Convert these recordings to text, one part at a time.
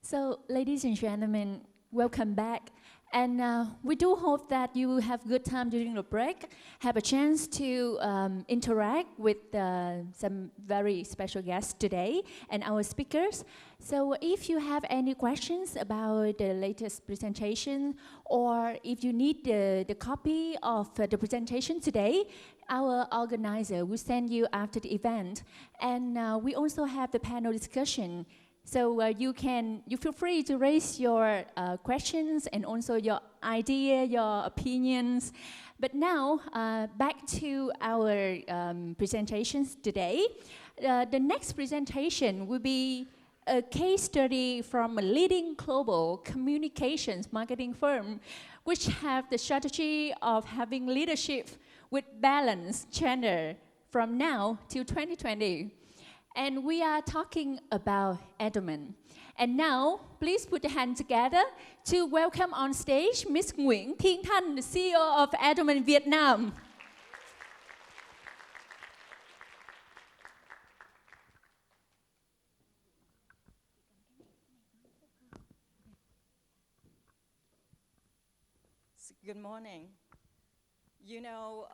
So, ladies and gentlemen, welcome back. And we do hope that you have good time during the break, have a chance to interact with some very special guests today and our speakers. So if you have any questions about the latest presentation, or if you need the copy of the presentation today, our organizer will send you after the event. And we also have the panel discussion. So you feel free to raise your questions and also your idea, your opinions. But now, back to our presentations today. The next presentation will be a case study from a leading global communications marketing firm, which have the strategy of having leadership with balanced gender from now till 2020. And we are talking about Edelman. And now, please put your hands together to welcome on stage Ms. Nguyễn Thiên Thanh, the CEO of Edelman Vietnam. Good morning. You know,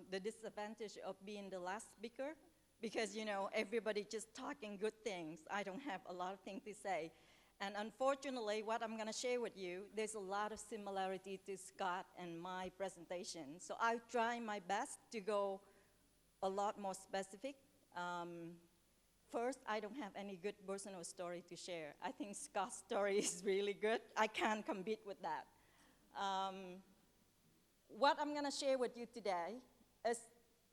the disadvantage of being the last speaker, because, you know, everybody just talking good things. I don't have a lot of things to say. And unfortunately, what I'm going to share with you, there's a lot of similarity to Scott and my presentation. So I'll try my best to go a lot more specific. First, I don't have any good personal story to share. I think Scott's story is really good. I can't compete with that. What I'm going to share with you today is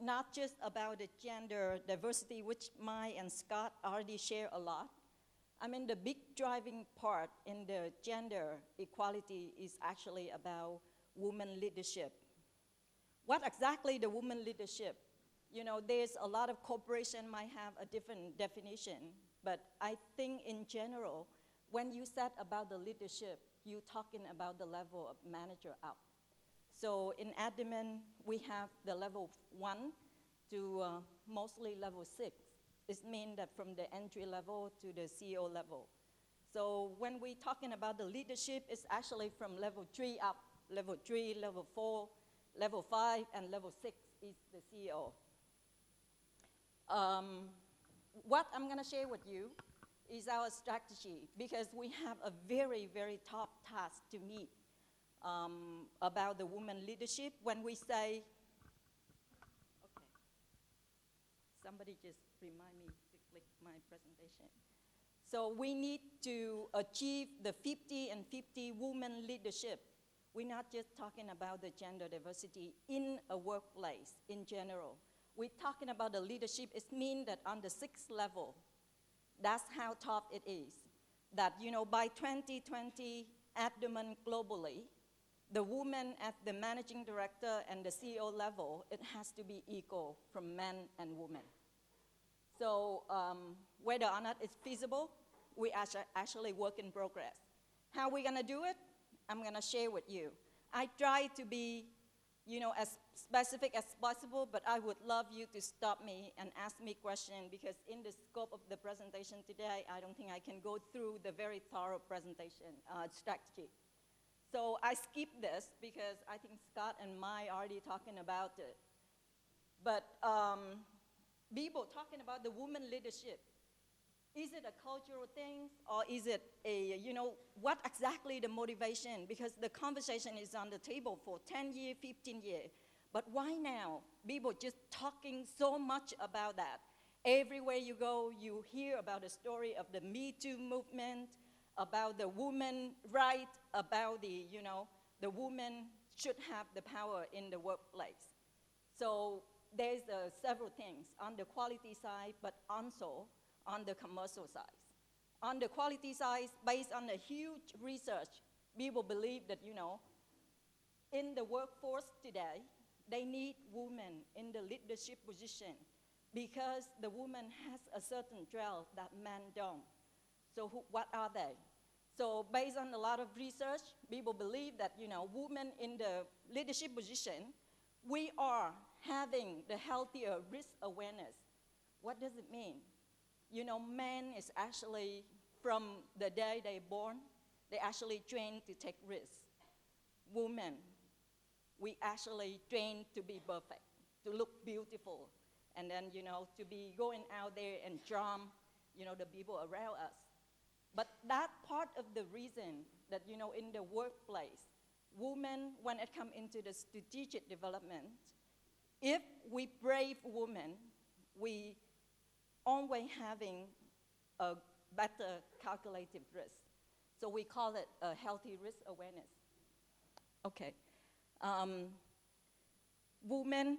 not just about the gender diversity, which Mai and Scott already share a lot. I mean, the big driving part in the gender equality is actually about women leadership. What exactly the women leadership? You know, there's a lot of corporation might have a different definition, but I think in general, when you said about the leadership, you're talking about the level of manager up. So in Edelman, we have the level 1 to mostly level 6. It means that from the entry level to the CEO level. So when we're talking about the leadership, it's actually from level 3 up. Level 3, level 4, level 5, and level 6 is the CEO. What I'm going to share with you is our strategy, because we have a very, very top task to meet about the women leadership. When we say, okay, somebody just remind me to click my presentation. So we need to achieve the 50 and 50 women leadership. We're not just talking about the gender diversity in a workplace in general. We're talking about the leadership. It means that on the 6th level, that's how top it is. That, you know, by 2020, Edelman globally, the woman at the managing director and the CEO level, it has to be equal from men and women. So whether or not it's feasible, we actually work in progress. How are we going to do it? I'm going to share with you. I try to be, you know, as specific as possible, but I would love you to stop me and ask me questions, because in the scope of the presentation today, I don't think I can go through the very thorough presentation strategy. So I skip this because I think Scott and Mai are already talking about it. But people talking about the woman leadership, is it a cultural thing, or is it a, you know, what exactly the motivation? Because the conversation is on the table for 10 years, 15 years. But why now? People just talking so much about that. Everywhere you go, you hear about the story of the Me Too movement, about the woman right, about the, you know, the woman should have the power in the workplace. So there's several things on the quality side, but also on the commercial side. On the quality side, based on the huge research, people believe that, you know, in the workforce today, they need women in the leadership position because the woman has a certain trait that men don't. So what are they? So based on a lot of research, people believe that, you know, women in the leadership position, we are having the healthier risk awareness. What does it mean? You know, men is actually from the day they're born, they actually train to take risks. Women, we actually train to be perfect, to look beautiful, and then, to be going out there and charm, the people around us. But that part of the reason that, in the workplace, women, when it comes into the strategic development, if we brave women, we always having a better calculated risk. So we call it a healthy risk awareness. Okay. Women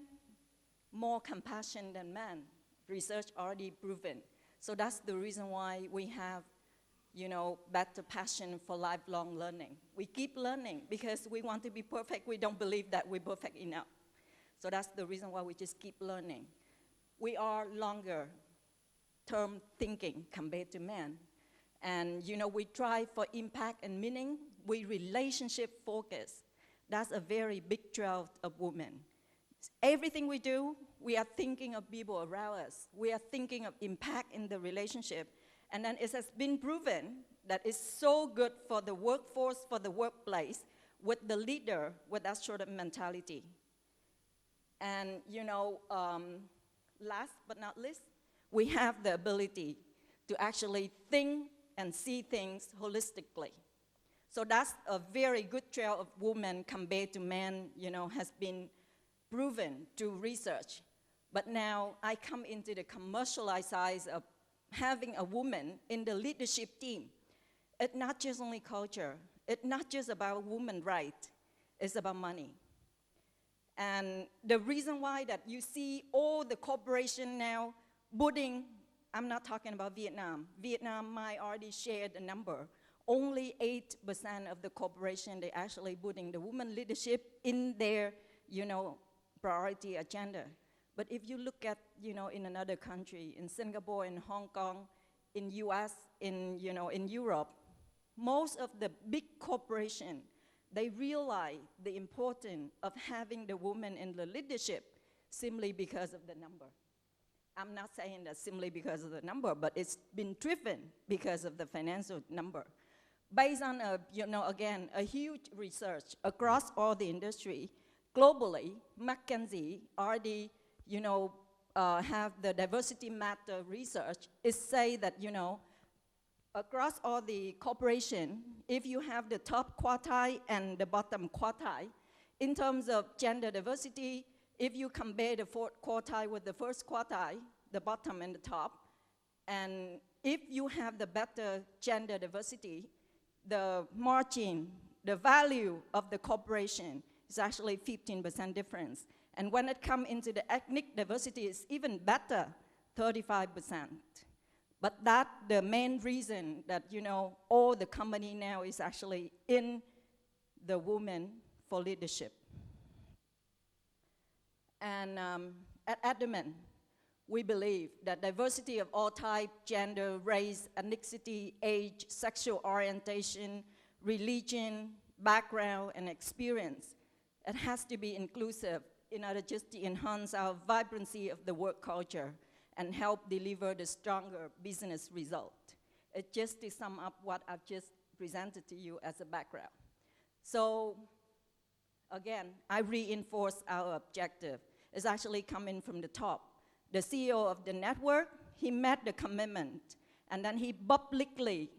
more compassion than men. Research already proven. So that's the reason why we have, better passion for lifelong learning. We keep learning because we want to be perfect. We don't believe that we're perfect enough. So that's the reason why we just keep learning. We are longer term thinking compared to men. And, we try for impact and meaning. We relationship focus. That's a very big trait of women. Everything we do, we are thinking of people around us. We are thinking of impact in the relationship. And then it has been proven that it's so good for the workforce, for the workplace, with the leader with that sort of mentality. And, last but not least, we have the ability to actually think and see things holistically. So that's a very good trait of women compared to men, has been proven through research. But now I come into the commercialized side of having a woman in the leadership team. It's not just only culture. It's not just about women's rights. It's about money. And the reason why that you see all the corporation now putting, I'm not talking about Vietnam. Vietnam, I already shared the number. Only 8% of the corporation, they actually putting the women leadership in their, priority agenda. But if you look at, in another country, in Singapore, in Hong Kong, in US, in Europe, most of the big corporations, they realize the importance of having the woman in the leadership simply because of the number. I'm not saying that simply because of the number, but it's been driven because of the financial number. Based on, again, a huge research across all the industry, globally, McKinsey already, have the diversity matter research. It say that, across all the corporation, if you have the top quartile and the bottom quartile, in terms of gender diversity, if you compare the fourth quartile with the first quartile, the bottom and the top, and if you have the better gender diversity, the margin, the value of the corporation is actually 15% difference. And when it comes into the ethnic diversity, it's even better, 35%. But that's the main reason that, all the company now is actually in the women for leadership. And at Adamant, we believe that diversity of all type, gender, race, ethnicity, age, sexual orientation, religion, background, and experience, it has to be inclusive in order just to enhance our vibrancy of the work culture and help deliver the stronger business result. It's just to sum up what I've just presented to you as a background. So, again, I reinforce our objective. It's actually coming from the top. The CEO of the network, he met the commitment, and then he publicly,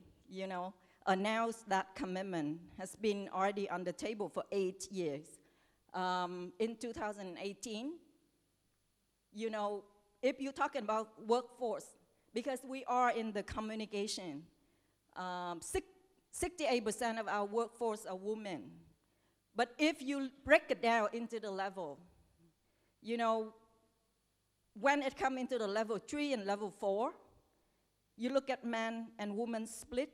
announced that commitment has been already on the table for 8 years. In 2018, if you're talking about workforce, because we are in the communication, 68% of our workforce are women. But if you break it down into the level, when it comes into the level 3 and level 4, you look at men and women split,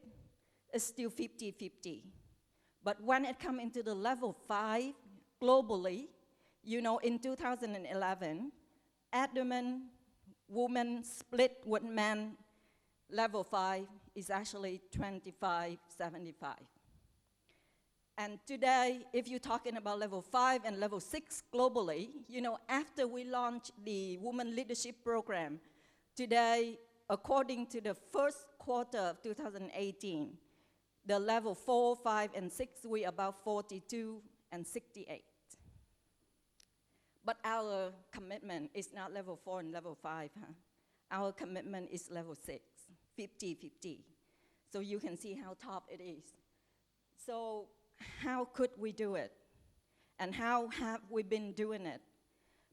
it's still 50-50. But when it comes into the level 5, globally, in 2011, Adamant women split with men, level 5 is actually 25-75. And today, if you're talking about level 5 and level 6 globally, after we launched the Women Leadership Program, today according to the first quarter of 2018, the level 4, 5, and 6, we about 42 and 68. But our commitment is not level 4 and level 5. Huh? Our commitment is level 6, 50-50. So you can see how top it is. So how could we do it? And how have we been doing it?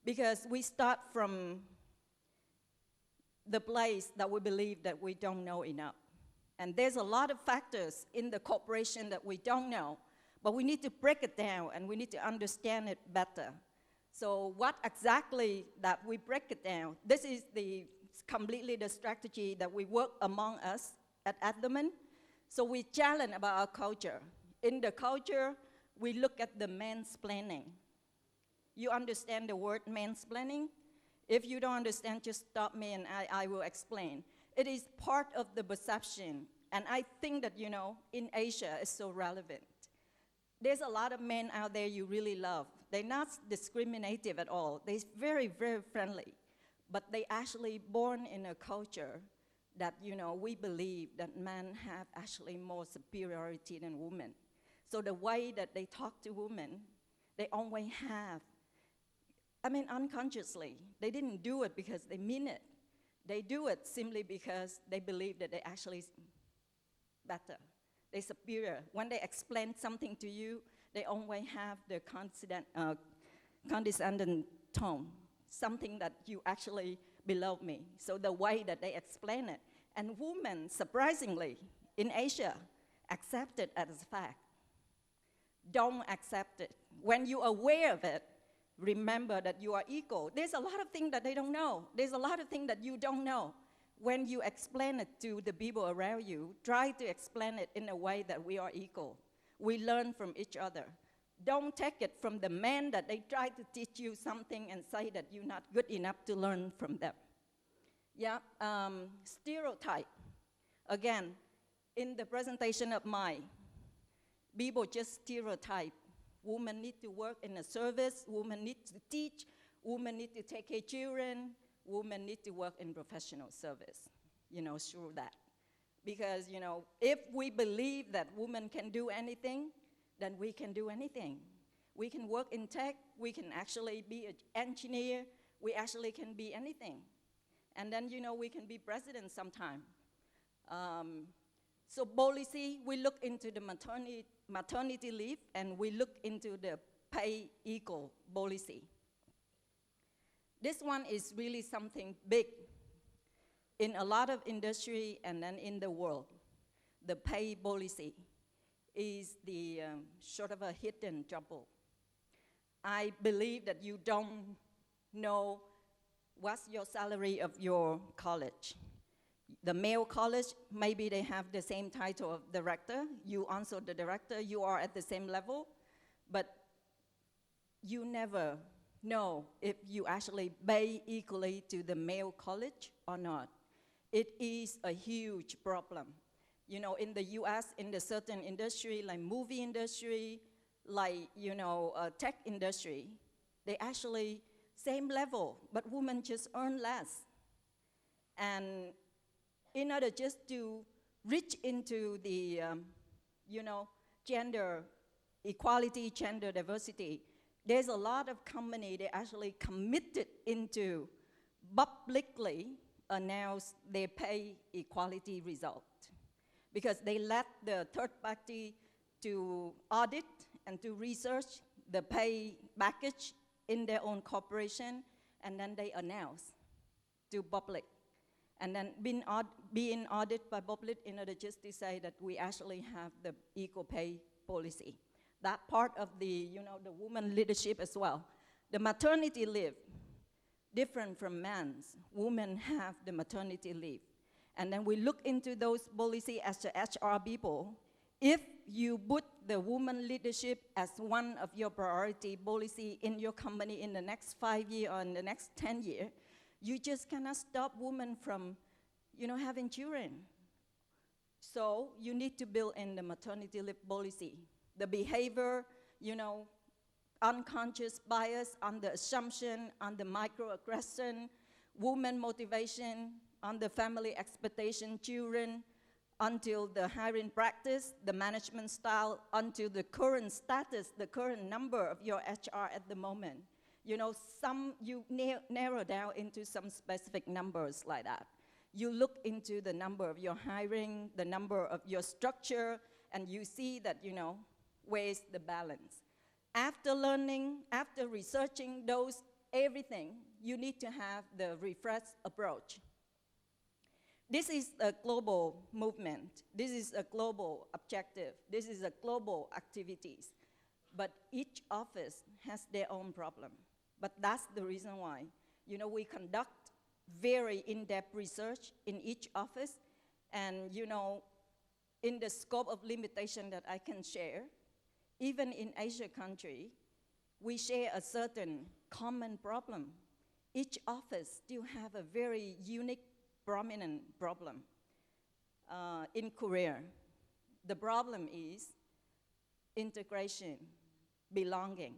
Because we start from the place that we believe that we don't know enough. And there's a lot of factors in the corporation that we don't know, but we need to break it down and we need to understand it better. So what exactly that we break it down? This is completely the strategy that we work among us at Abdomen. So we challenge about our culture. In the culture, we look at the mansplaining. You understand the word mansplaining? If you don't understand, just stop me and I will explain. It is part of the perception. And I think that, you know, in Asia, it's so relevant. There's a lot of men out there you really love. They're not discriminative at all. They're very, very friendly. But they actually born in a culture that, you know, we believe that men have actually more superiority than women. So the way that they talk to women, they always have, I mean, unconsciously. They didn't do it because they mean it. They do it simply because they believe that they're actually better. They're superior. When they explain something to you, they always have the condescending tone, something that you actually below me. So the way that they explain it. And women, surprisingly, in Asia, accept it as a fact. Don't accept it. When you're aware of it, remember that you are equal. There's a lot of things that they don't know. There's a lot of things that you don't know. When you explain it to the people around you, try to explain it in a way that we are equal. We learn from each other. Don't take it from the men that they try to teach you something and say that you're not good enough to learn from them. Yeah, stereotype. Again, in the presentation of mine, people just stereotype. Women need to work in a service, women need to teach, women need to take care of children, women need to work in professional service, you know, through that. Because, you know, if we believe that women can do anything, then we can do anything. We can work in tech, we can actually be an engineer, we actually can be anything. And then, you know, we can be president sometime. So policy, we look into the maternity leave, and we look into the pay equal policy. This one is really something big in a lot of industry and then in the world. The pay policy is the sort of a hidden trouble. I believe that you don't know what's your salary of your college. The male college, maybe they have the same title of director. You answer the director, you are at the same level, but you never know if you actually pay equally to the male college or not. It is a huge problem. You know, in the US, in the certain industry, like movie industry, like, you know, tech industry, they actually same level, but women just earn less. And in order just to reach into the, you know, gender equality, gender diversity, there's a lot of companies that actually committed into publicly announce their pay equality result. Because they let the third party to audit and to research the pay package in their own corporation, and then they announce to public. And then being audited by public in order just to say that we actually have the equal pay policy. That part of the, you know, the woman leadership as well. The maternity leave, different from men's. Women have the maternity leave. And then we look into those policies as the HR people. If you put the woman leadership as one of your priority policy in your company in the next 5 years or in the next 10 years, you just cannot stop women from, you know, having children. So you need to build in the maternity leave policy. The behavior, you know, unconscious bias on the assumption, on the microaggression, woman motivation, on the family expectation, children, until the hiring practice, the management style, until the current status, the current number of your HR at the moment. You know, you narrow down into some specific numbers like that. You look into the number of your hiring, the number of your structure, and you see that, you know, where's the balance. After learning, after researching those, everything, you need to have the refreshed approach. This is a global movement. This is a global objective. This is a global activities. But each office has their own problem. But that's the reason why, you know, we conduct very in-depth research in each office. And, you know, in the scope of limitation that I can share, even in Asia country, we share a certain common problem. Each office still have a very unique, prominent problem. In Korea, the problem is integration, belonging.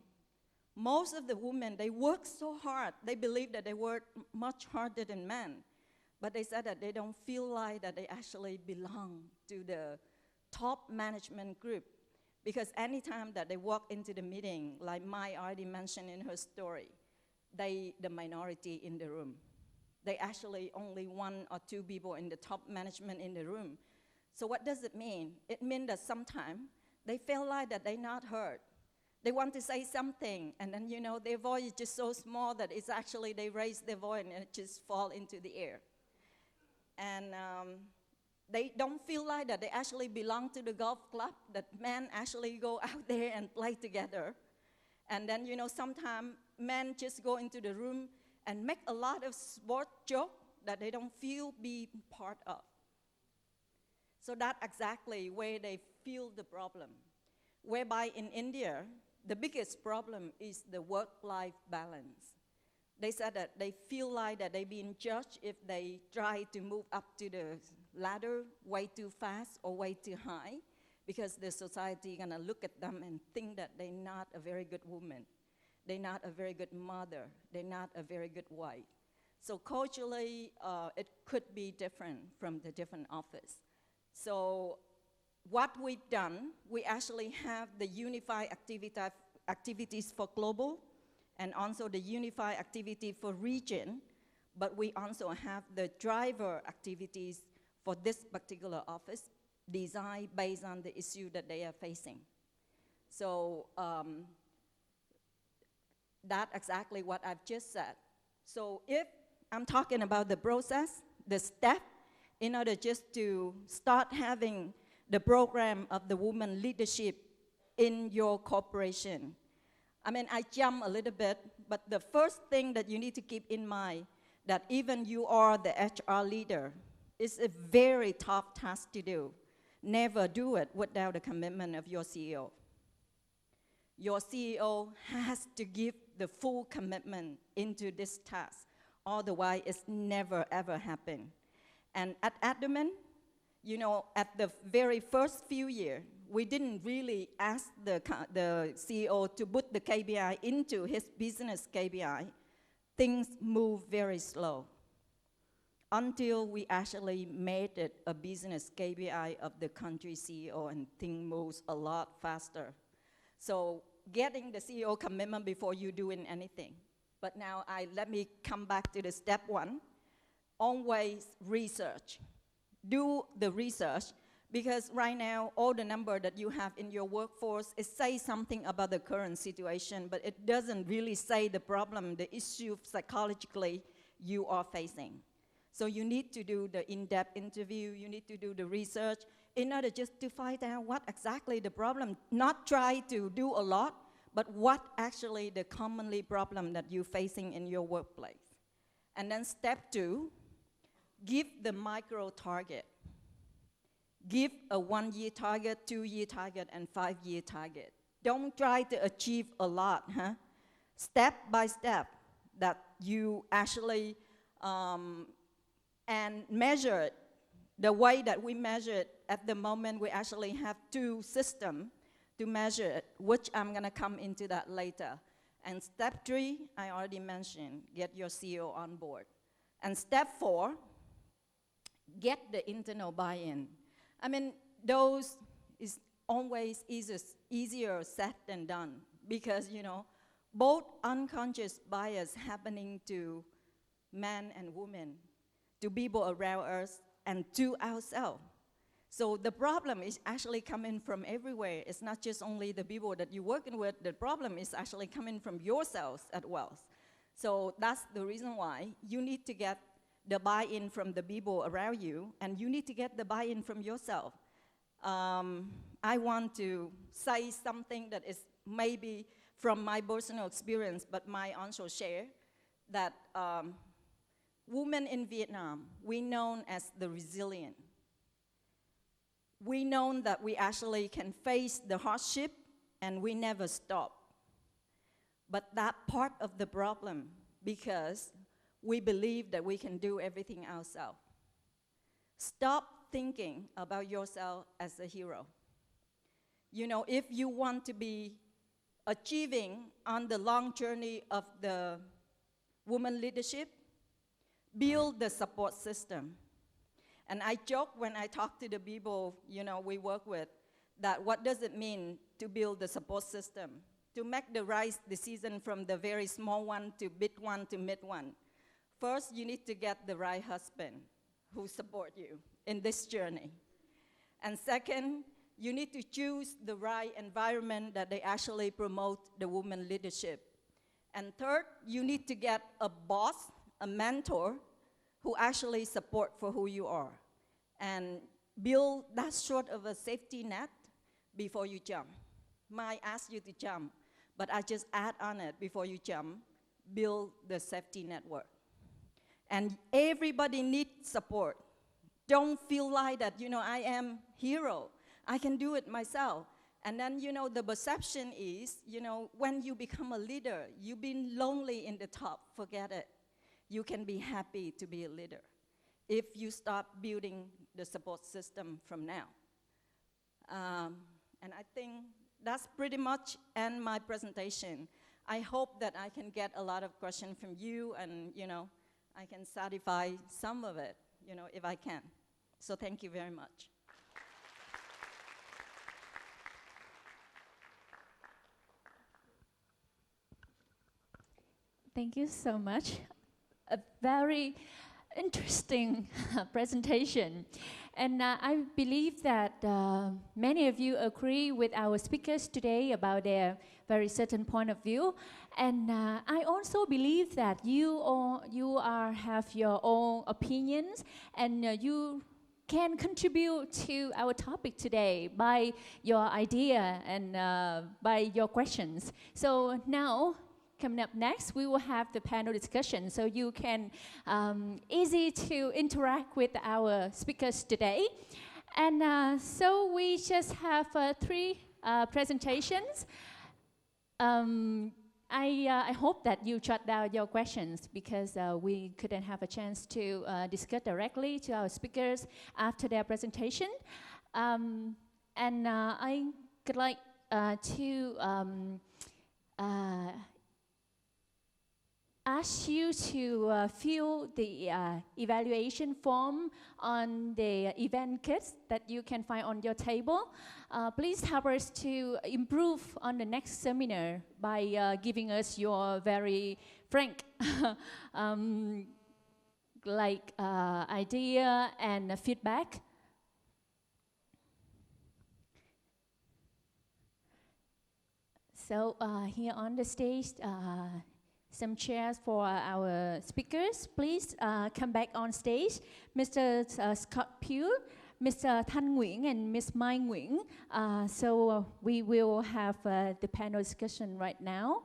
Most of the women, they work so hard. They believe that they work much harder than men. But they said that they don't feel like that they actually belong to the top management group. Because anytime that they walk into the meeting, like Mai already mentioned in her story, they the minority in the room. They actually only 1 or 2 people in the top management in the room. So what does it mean? It means that sometimes they feel like that they're not heard. They want to say something, and then, you know, their voice is just so small that it's actually, they raise their voice and it just fall into the air. And they don't feel like that they actually belong to the golf club, that men actually go out there and play together. And then, you know, sometimes men just go into the room and make a lot of sport joke that they don't feel be part of. So that's exactly where they feel the problem. Whereby in India, the biggest problem is the work-life balance. They said that they feel like that they're being judged if they try to move up to the ladder way too fast or way too high, because the society gonna look at them and think that they're not a very good woman. They're not a very good mother. They're not a very good wife. So culturally, it could be different from the different office. So what we've done, we actually have the unified activities for global and also the unified activity for region, but we also have the driver activities for this particular office designed based on the issue that they are facing. So that's exactly what I've just said. So if I'm talking about the process, the step, in order just to start having the program of the woman leadership in your corporation. I mean, I jump a little bit, but the first thing that you need to keep in mind, that even you are the HR leader, is a very tough task to do. Never do it without the commitment of your CEO. Your CEO has to give the full commitment into this task. Otherwise, it's never, ever happen. And at Adamant, you know, at the very first few years, we didn't really ask the CEO to put the KPI into his business KPI. Things move very slow until we actually made it a business KPI of the country CEO, and things moves a lot faster. So getting the CEO commitment before you doing anything. But now let me come back to the step 1. Always research. Do the research, because right now all the number that you have in your workforce, it says something about the current situation, but it doesn't really say the problem, the issue psychologically you are facing. So you need to do the in-depth interview, you need to do the research in order just to find out what exactly the problem, not try to do a lot, but what actually the commonly problem that you're facing in your workplace. And then step 2, give the micro target. Give a 1-year target, 2-year target, and 5-year target. Don't try to achieve a lot, huh? Step by step that you actually, and measure it. The way that we measure it, at the moment we actually have 2 systems to measure it, which I'm gonna come into that later. And step 3, I already mentioned, get your CEO on board. And step 4, get the internal buy-in. I mean, those is always easier said than done because, you know, both unconscious bias happening to men and women, to people around us, and to ourselves. So the problem is actually coming from everywhere. It's not just only the people that you're working with. The problem is actually coming from yourselves as well. So that's the reason why you need to get the buy-in from the people around you, and you need to get the buy-in from yourself. I want to say something that is maybe from my personal experience, but my also share, that women in Vietnam, we known as the resilient. We know that we actually can face the hardship and we never stop. But that part of the problem, because we believe that we can do everything ourselves. Stop thinking about yourself as a hero. You know, if you want to be achieving on the long journey of the woman leadership, build the support system. And I joke when I talk to the people, you know, we work with, that what does it mean to build the support system? To make the right decision from the very small one to big one to mid one. First, you need to get the right husband who support you in this journey. And second, you need to choose the right environment that they actually promote the woman leadership. And third, you need to get a boss, a mentor, who actually support for who you are. And build that sort of a safety net before you jump. Might ask you to jump, but I just add on it before you jump, build the safety network. And everybody needs support. Don't feel like that, you know, I am hero. I can do it myself. And then, you know, the perception is, you know, when you become a leader, you've been lonely in the top, forget it. You can be happy to be a leader if you start building the support system from now. And I think that's pretty much end my presentation. I hope that I can get a lot of questions from you and, you know, I can satisfy some of it, you know, if I can. So thank you very much. Thank you so much. A very interesting presentation. And I believe that many of you agree with our speakers today about their very certain point of view. And I also believe that you have your own opinions and you can contribute to our topic today by your idea and by your questions. So now, coming up next, we will have the panel discussion, so you can easy to interact with our speakers today. And so we just have 3 presentations. I hope that you jot down your questions because we couldn't have a chance to discuss directly to our speakers after their presentation. I could like to ask you to fill the evaluation form on the event kits that you can find on your table. Please help us to improve on the next seminar by giving us your very frank idea and feedback. So here on the stage, some chairs for our speakers. Please come back on stage. Mr. Scott Pugh, Mr. Thanh Nguyen, and Ms. Mai Nguyen. So we will have the panel discussion right now.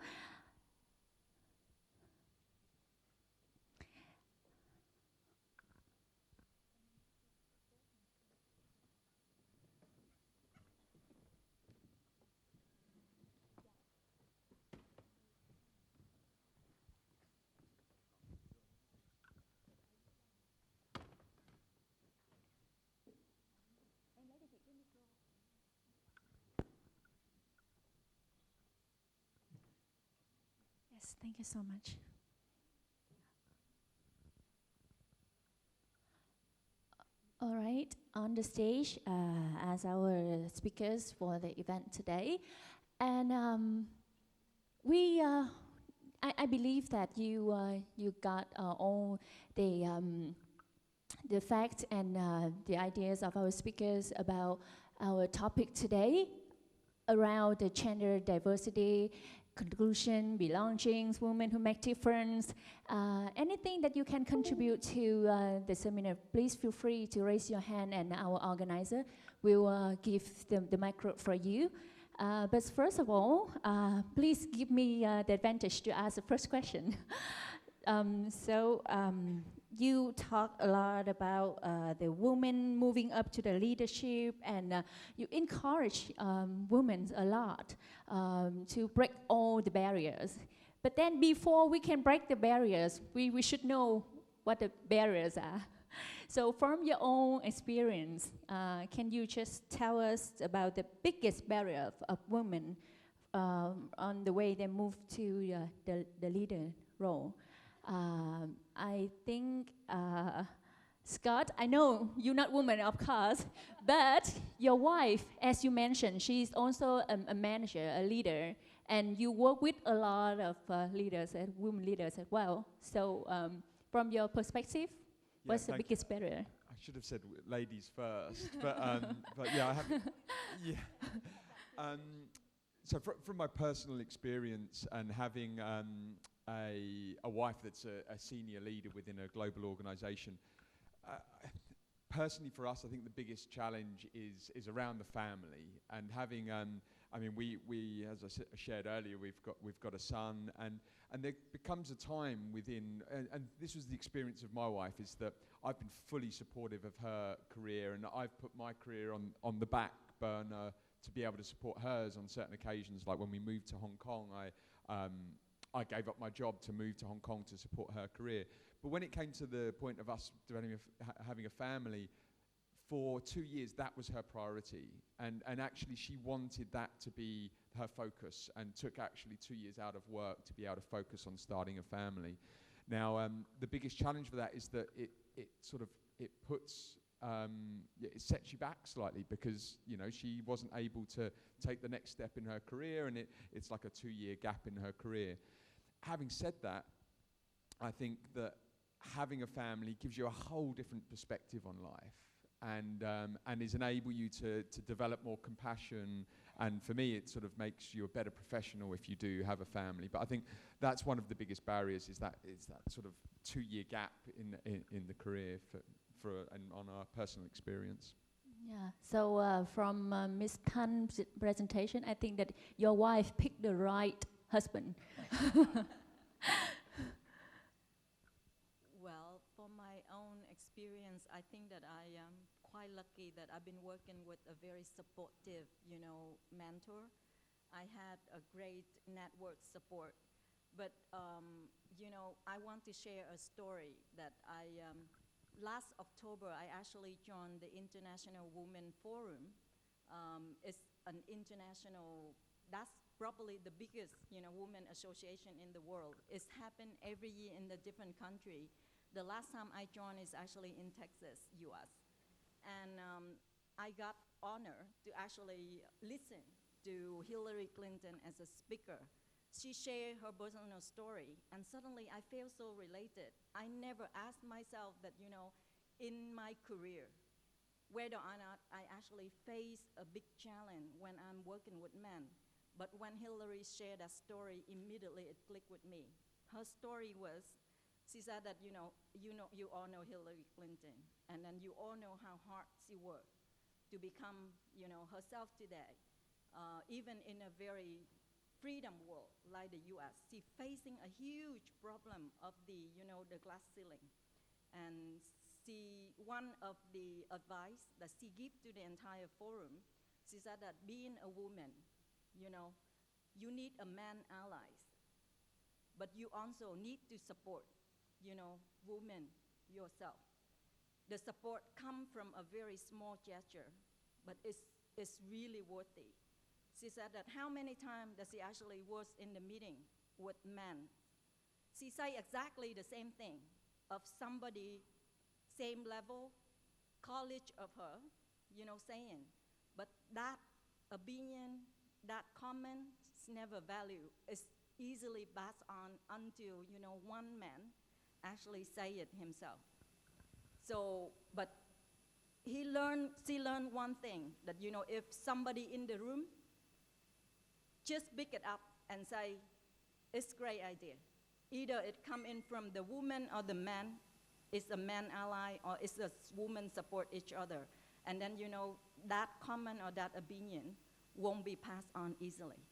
Yes, thank you so much. All right, on the stage as our speakers for the event today. And I believe that you got all the facts and the ideas of our speakers about our topic today around the gender diversity, conclusion, belongings, women who make difference. Anything that you can contribute to the seminar, please feel free to raise your hand and our organizer will give the micro for you. But first of all, please give me the advantage to ask the first question. You talk a lot about the women moving up to the leadership, and you encourage women a lot to break all the barriers. But then before we can break the barriers, we should know what the barriers are. So from your own experience, can you just tell us about the biggest barrier of women on the way they move to the leader role? I think, Scott, I know you're not woman, of course, but your wife, as you mentioned, she's also a manager, a leader, and you work with a lot of leaders, women leaders as well. So from your perspective, what's the biggest barrier? I should have said ladies first, but yeah, I have. Yeah. So from my personal experience and having a wife that's a senior leader within a global organisation, personally for us, I think the biggest challenge is around the family and having. I mean, we as I shared earlier, we've got a son, and there becomes a time within, and this was the experience of my wife, is that I've been fully supportive of her career, and I've put my career on the back burner to be able to support hers on certain occasions. Like when we moved to Hong Kong, I gave up my job to move to Hong Kong to support her career. But when it came to the point of us having a family, for 2 years, that was her priority. And actually, she wanted that to be her focus and took actually 2 years out of work to be able to focus on starting a family. Now, the biggest challenge for that is that it sets you back slightly because, you know, she wasn't able to take the next step in her career, and it's like a 2-year gap in her career. Having said that, I think that having a family gives you a whole different perspective on life. And is enable you to develop more compassion, and for me it sort of makes you a better professional if you do have a family. But I think that's one of the biggest barriers, is that sort of 2-year gap in the career and on our personal experience. Yeah. So from Ms. Tan's presentation, I think that your wife picked the right husband. Well, for my own experience, I think that I am quite lucky that I've been working with a very supportive, mentor. I had a great network support. But, I want to share a story that last October, I actually joined the International Women Forum. It's an international, that's probably the biggest, women association in the world. It's happened every year in a different country. The last time I joined is actually in Texas, US. And I got honor to actually listen to Hillary Clinton as a speaker. She shared her personal story, and suddenly I feel so related. I never asked myself that, in my career, whether or not I actually face a big challenge when I'm working with men. But when Hillary shared that story, immediately it clicked with me. Her story was, she said that, you all know Hillary Clinton, and then you all know how hard she worked to become, herself today. Even in a very freedom world like the US, she's facing a huge problem of the glass ceiling. And one of the advice that she gave to the entire forum, she said that being a woman, you need a man allies, but you also need to support, women yourself. The support comes from a very small gesture, but it's really worthy. She said that how many times does she actually was in the meeting with men? She said exactly the same thing of somebody, same level, college of her, saying, but that opinion, that comment is never valued. It's easily passed on until, one man actually say it himself. So, but she learned one thing, that, if somebody in the room, just pick it up and say, it's a great idea. Either it come in from the woman or the man, it's a man ally, or it's a woman support each other. And then, that comment or that opinion won't be passed on easily.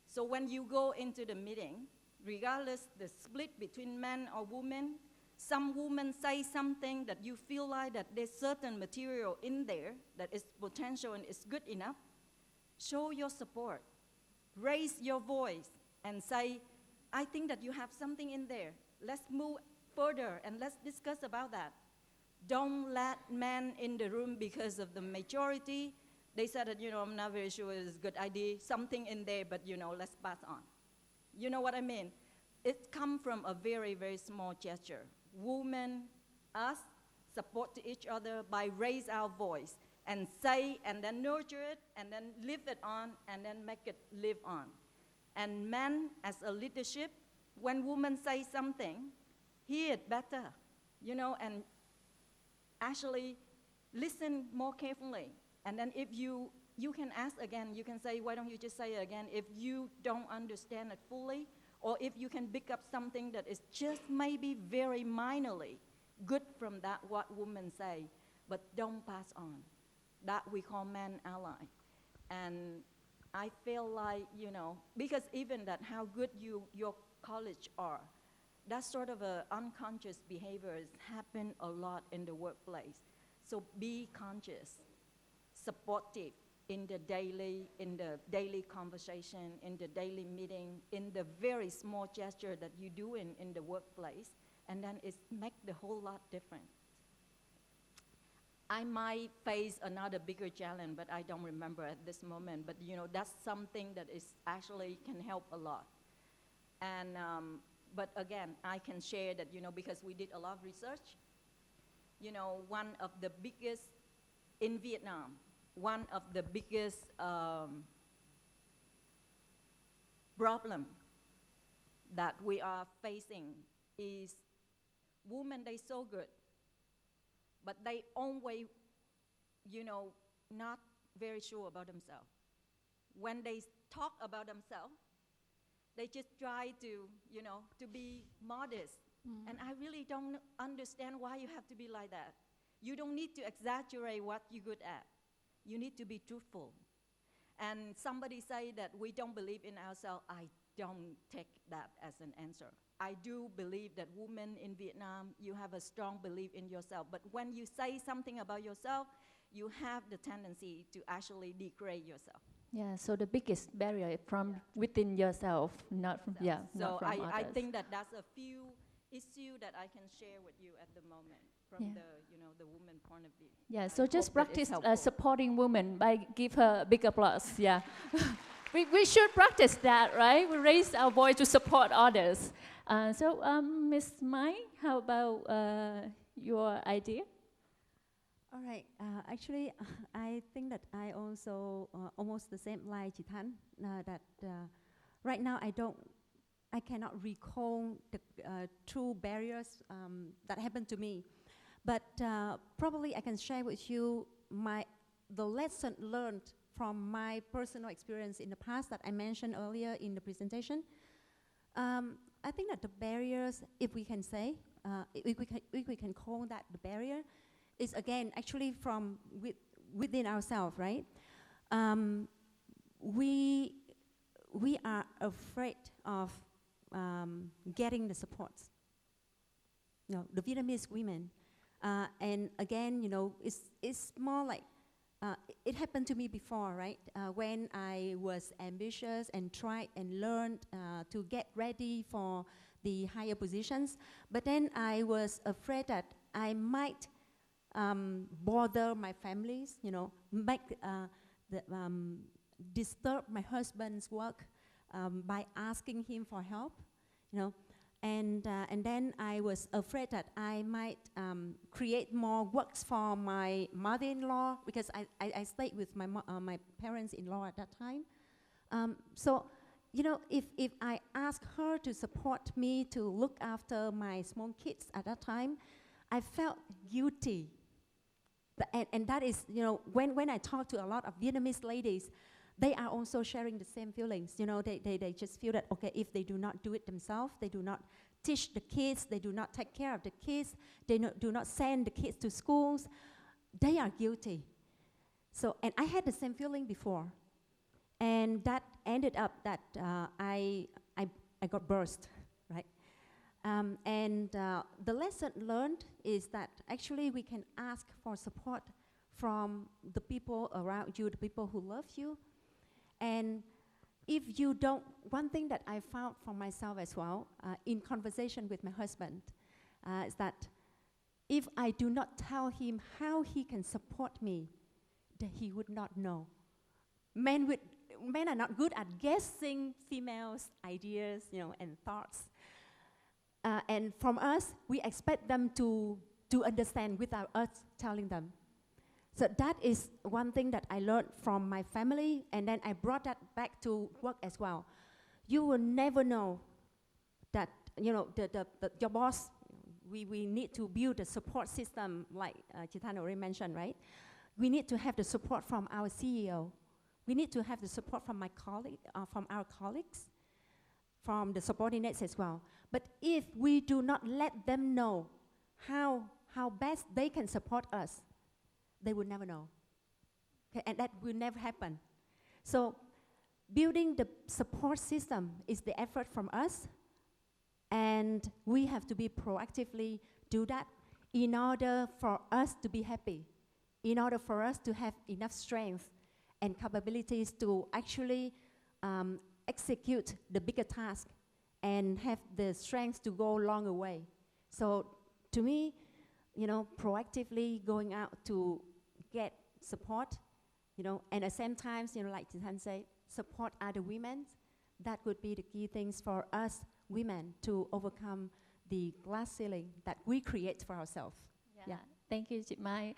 So when you go into the meeting, regardless the split between men or women, some women say something that you feel like that there's certain material in there that is potential and is good enough, show your support. Raise your voice and say, I think that you have something in there. Let's move further and let's discuss about that. Don't let men in the room because of the majority. They said that, I'm not very sure it's a good idea, something in there, but, let's pass on. You know what I mean? It comes from a very, very small gesture. Women, us, support to each other by raise our voice and say, and then nurture it, and then live it on, and then make it live on. And men, as a leadership, when women say something, hear it better, and actually listen more carefully. And then if you can ask again, you can say, why don't you just say it again if you don't understand it fully, or if you can pick up something that is just maybe very minorly good from that what women say, but don't pass on. That we call man ally. And I feel like, because even that how good your college are, that sort of unconscious behaviors happen a lot in the workplace. So be conscious, supportive in the daily conversation, in the daily meeting, in the very small gesture that you do in the workplace, and then it makes the whole lot different. I might face another bigger challenge, but I don't remember at this moment. But that's something that is actually can help a lot. And but again, I can share that because we did a lot of research. One of the biggest in Vietnam, one of the biggest problem that we are facing is women. They so good. But they always, not very sure about themselves. When they talk about themselves, they just try to, to be modest. Mm. And I really don't understand why you have to be like that. You don't need to exaggerate what you're good at. You need to be truthful. And somebody say that we don't believe in ourselves. I don't take that as an answer. I do believe that women in Vietnam, you have a strong belief in yourself. But when you say something about yourself, you have the tendency to actually degrade yourself. Yeah, so the biggest barrier from within yourself, not from, not from others. I think that that's a few issues that I can share with you at the moment from the woman point of view. Yeah, so just practice supporting women by give her a big applause, yeah. We should practice that, right? We raise our voice to support others. Ms. Mai, how about your idea? All right. Actually, I think that I also almost the same like Chị-Thanh, that right now I cannot recall the true barriers that happened to me, but probably I can share with you the lesson learned from my personal experience in the past that I mentioned earlier in the presentation. I think that the barriers, if we can say, if we can call that the barrier, is again actually from within ourselves, right? We are afraid of getting the support. The Vietnamese women, and again, it's more like it happened to me before, right? When I was ambitious and tried and learned to get ready for the higher positions, but then I was afraid that I might bother my families, disturb my husband's work by asking him for help, And then I was afraid that I might create more works for my mother-in-law, because I stayed with my parents-in-law at that time. So, you know, if I ask her to support me to look after my small kids at that time, I felt guilty. And that is, you know, when I talk to a lot of Vietnamese ladies, they are also sharing the same feelings. You know, they just feel that, okay, if they do not do it themselves, they do not teach the kids, they do not take care of the kids, they do not send the kids to schools, they are guilty. So, and I had the same feeling before. And that ended up that I got burst, right? The lesson learned is that actually we can ask for support from the people around you, the people who love you. And if you don't, one thing that I found for myself as well, in conversation with my husband, is that if I do not tell him how he can support me, that he would not know. Men are not good at guessing females' ideas, you know, and thoughts. And from us, we expect them to understand without us telling them. So that is one thing that I learned from my family, and then I brought that back to work as well. You will never know that, you know, your boss, we need to build a support system, like Chitan already mentioned, right? We need to have the support from our CEO. We need to have the support from from our colleagues, from the subordinates as well. But if we do not let them know how best they can support us, they will never know. Okay, and that will never happen. So building the support system is the effort from us, and we have to be proactively do that in order for us to be happy, in order for us to have enough strength and capabilities to actually execute the bigger task and have the strength to go a longer way. So to me, you know, proactively going out to get support, you know, and at the same time, you know, like Chitan said, support other women. That would be the key things for us women to overcome the glass ceiling that we create for ourselves. Yeah. Thank you, Chị Mai.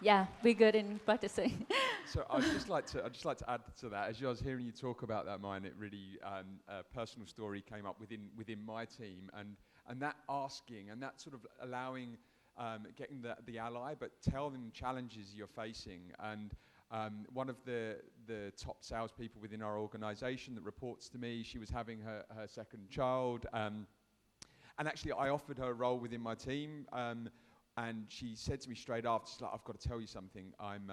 Yeah, we're good in practicing. So I'd just like to add to that. As I was hearing you talk about that, mine, it really a personal story came up within my team, and that asking and that sort of allowing, getting the ally, but tell them challenges you're facing. And one of the top salespeople within our organisation that reports to me, she was having her second child, and actually I offered her a role within my team. And she said to me straight after, she's like, I've got to tell you something, I'm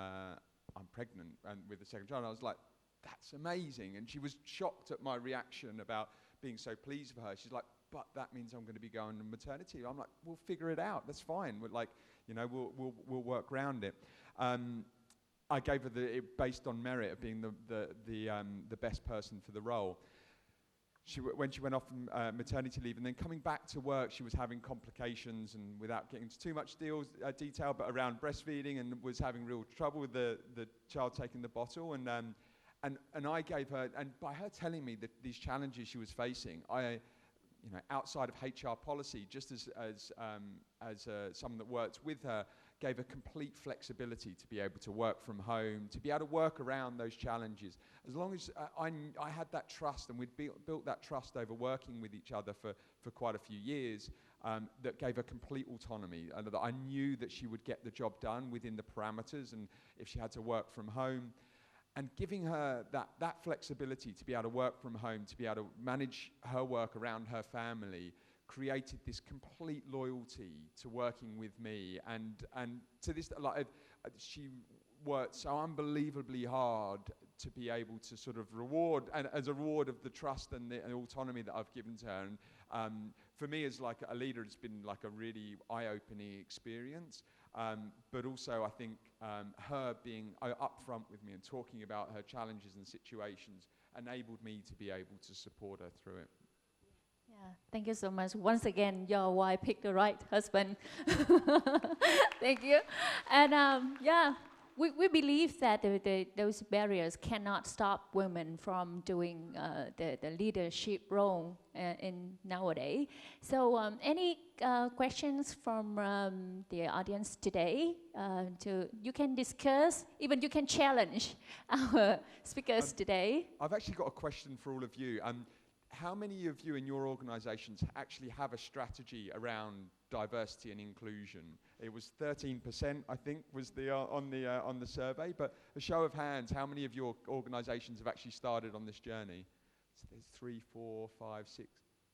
pregnant and with the second child. And I was like, that's amazing. And she was shocked at my reaction about being so pleased for her. She's like, but that means I'm going to be going on maternity. I'm like, we'll figure it out. That's fine. We're like, you know, we'll work around it. I gave her based on merit of being the best person for the role. When she went off on maternity leave and then coming back to work, she was having complications, and without getting into too much detail, but around breastfeeding, and was having real trouble with the child taking the bottle. And I gave her, and by her telling me that these challenges she was facing, I, you know, outside of HR policy, just as someone that worked with her, gave her complete flexibility to be able to work from home, to be able to work around those challenges. As long as I had that trust, and we'd built that trust over working with each other for quite a few years, that gave her complete autonomy, and that I knew that she would get the job done within the parameters, and if she had to work from home. And giving her that flexibility to be able to work from home, to be able to manage her work around her family, created this complete loyalty to working with me, and to this, like, she worked so unbelievably hard to be able to sort of reward, and as a reward of the trust and the autonomy that I've given to her. And for me, as like a leader, it's been like a really eye-opening experience. But also, I think her being upfront with me and talking about her challenges and situations enabled me to be able to support her through it. Yeah, thank you so much. Once again, your wife picked the right husband. Thank you. And yeah, we believe that those barriers cannot stop women from doing the leadership role in nowadays. So any questions from the audience today? You can discuss, even you can challenge our speakers today. I've actually got a question for all of you. How many of you in your organizations actually have a strategy around diversity and inclusion? It was 13%, I think, was the on the survey. But a show of hands, how many of your organizations have actually started on this journey? So there's 3, 4, 5, 6,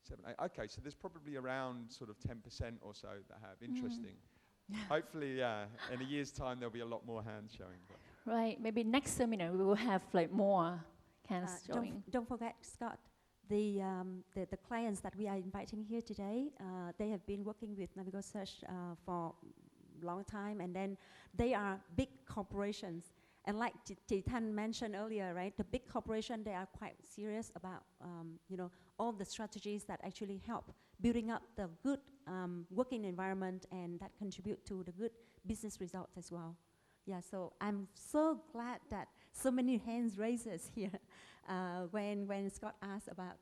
7, 8. Okay, so there's probably around sort of 10% or so that have. Interesting. Hopefully, in a year's time, there'll be a lot more hands showing. But. Right. Maybe next seminar we will have like more hands showing. Don't forget, Scott. The clients that we are inviting here today, they have been working with Navigos Search for a long time, and then they are big corporations. And like Tan mentioned earlier, right, the big corporation, they are quite serious about, all the strategies that actually help building up the good working environment and that contribute to the good business results as well. Yeah, so I'm so glad that so many hands raises here when Scott asked about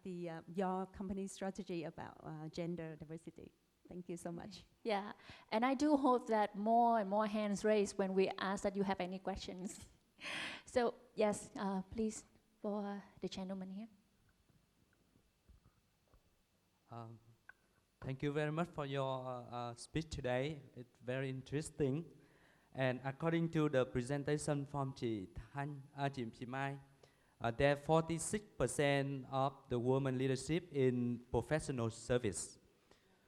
your company strategy about gender diversity. Thank you so much. Yeah, and I do hope that more and more hands raised when we ask that you have any questions. So yes, please, for the gentleman here. Thank you very much for your speech today. It's very interesting. And according to the presentation from chị Mai, there are 46% of the women leadership in professional service.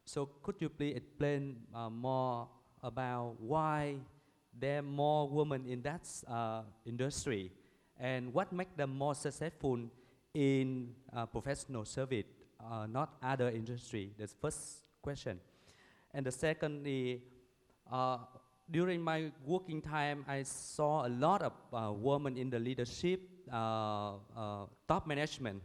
So could you please explain more about why there are more women in that industry, and what makes them more successful in professional service, not other industry? That's the first question. And the second is, during my working time, I saw a lot of women in the leadership, top management,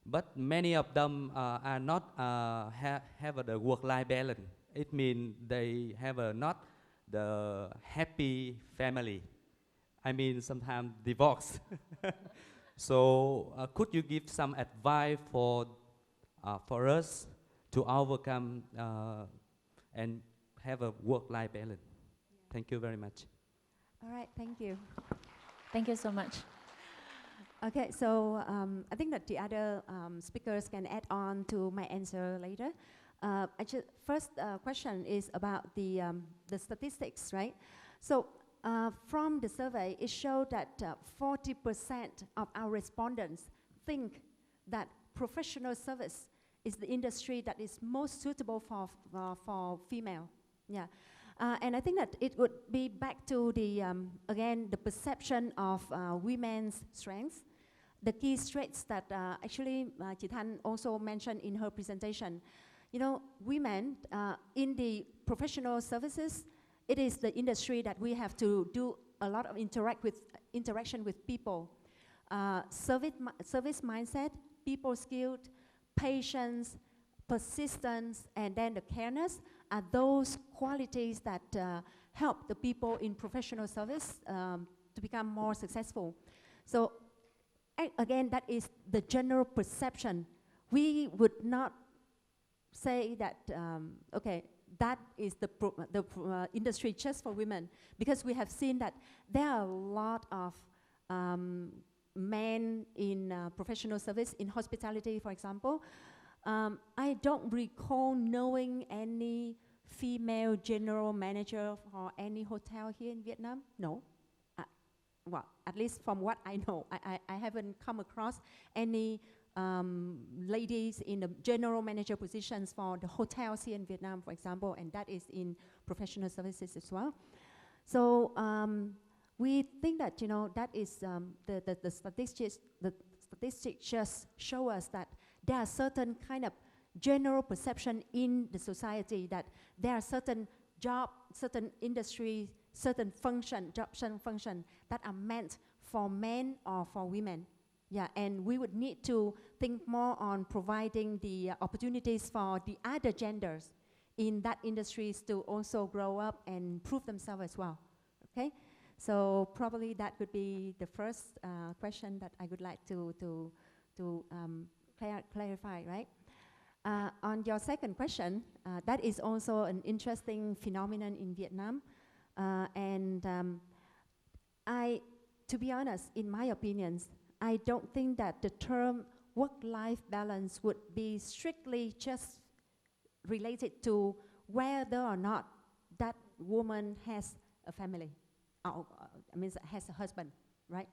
but many of them are not have the work-life balance. It means they have not the happy family. I mean, sometimes divorce. So could you give some advice for us to overcome and have a work-life balance? Thank you very much. All right, thank you. Thank you so much. Okay, so I think that the other speakers can add on to my answer later. First question is about the statistics, right? So from the survey, it showed that 40% of our respondents think that professional service is the industry that is most suitable for female. Yeah. And I think that it would be back to the, again, the perception of women's strengths, the key traits that actually Chị Thanh also mentioned in her presentation. You know, women in the professional services, it is the industry that we have to do a lot of interaction with people. Service mindset, people skilled, patience, persistence, and then the careness are those qualities that help the people in professional service to become more successful. So again, that is the general perception. We would not say that, okay, that is the industry just for women, because we have seen that there are a lot of men in professional service, in hospitality, for example. I don't recall knowing any female general manager for any hotel here in Vietnam. No. Well, at least from what I know, I haven't come across any ladies in the general manager positions for the hotels here in Vietnam, for example, and that is in professional services as well. So we think that, you know, that is the statistics just show us that there are certain kind of general perception in the society that there are certain job, certain industry, certain function, job function that are meant for men or for women. Yeah, and we would need to think more on providing the opportunities for the other genders in that industries to also grow up and prove themselves as well. Okay, So probably that would be the first question that I would like to clarify, right? On your second question, that is also an interesting phenomenon in Vietnam. To be honest, in my opinions, I don't think that the term work-life balance would be strictly just related to whether or not that woman has a family, or has a husband, right?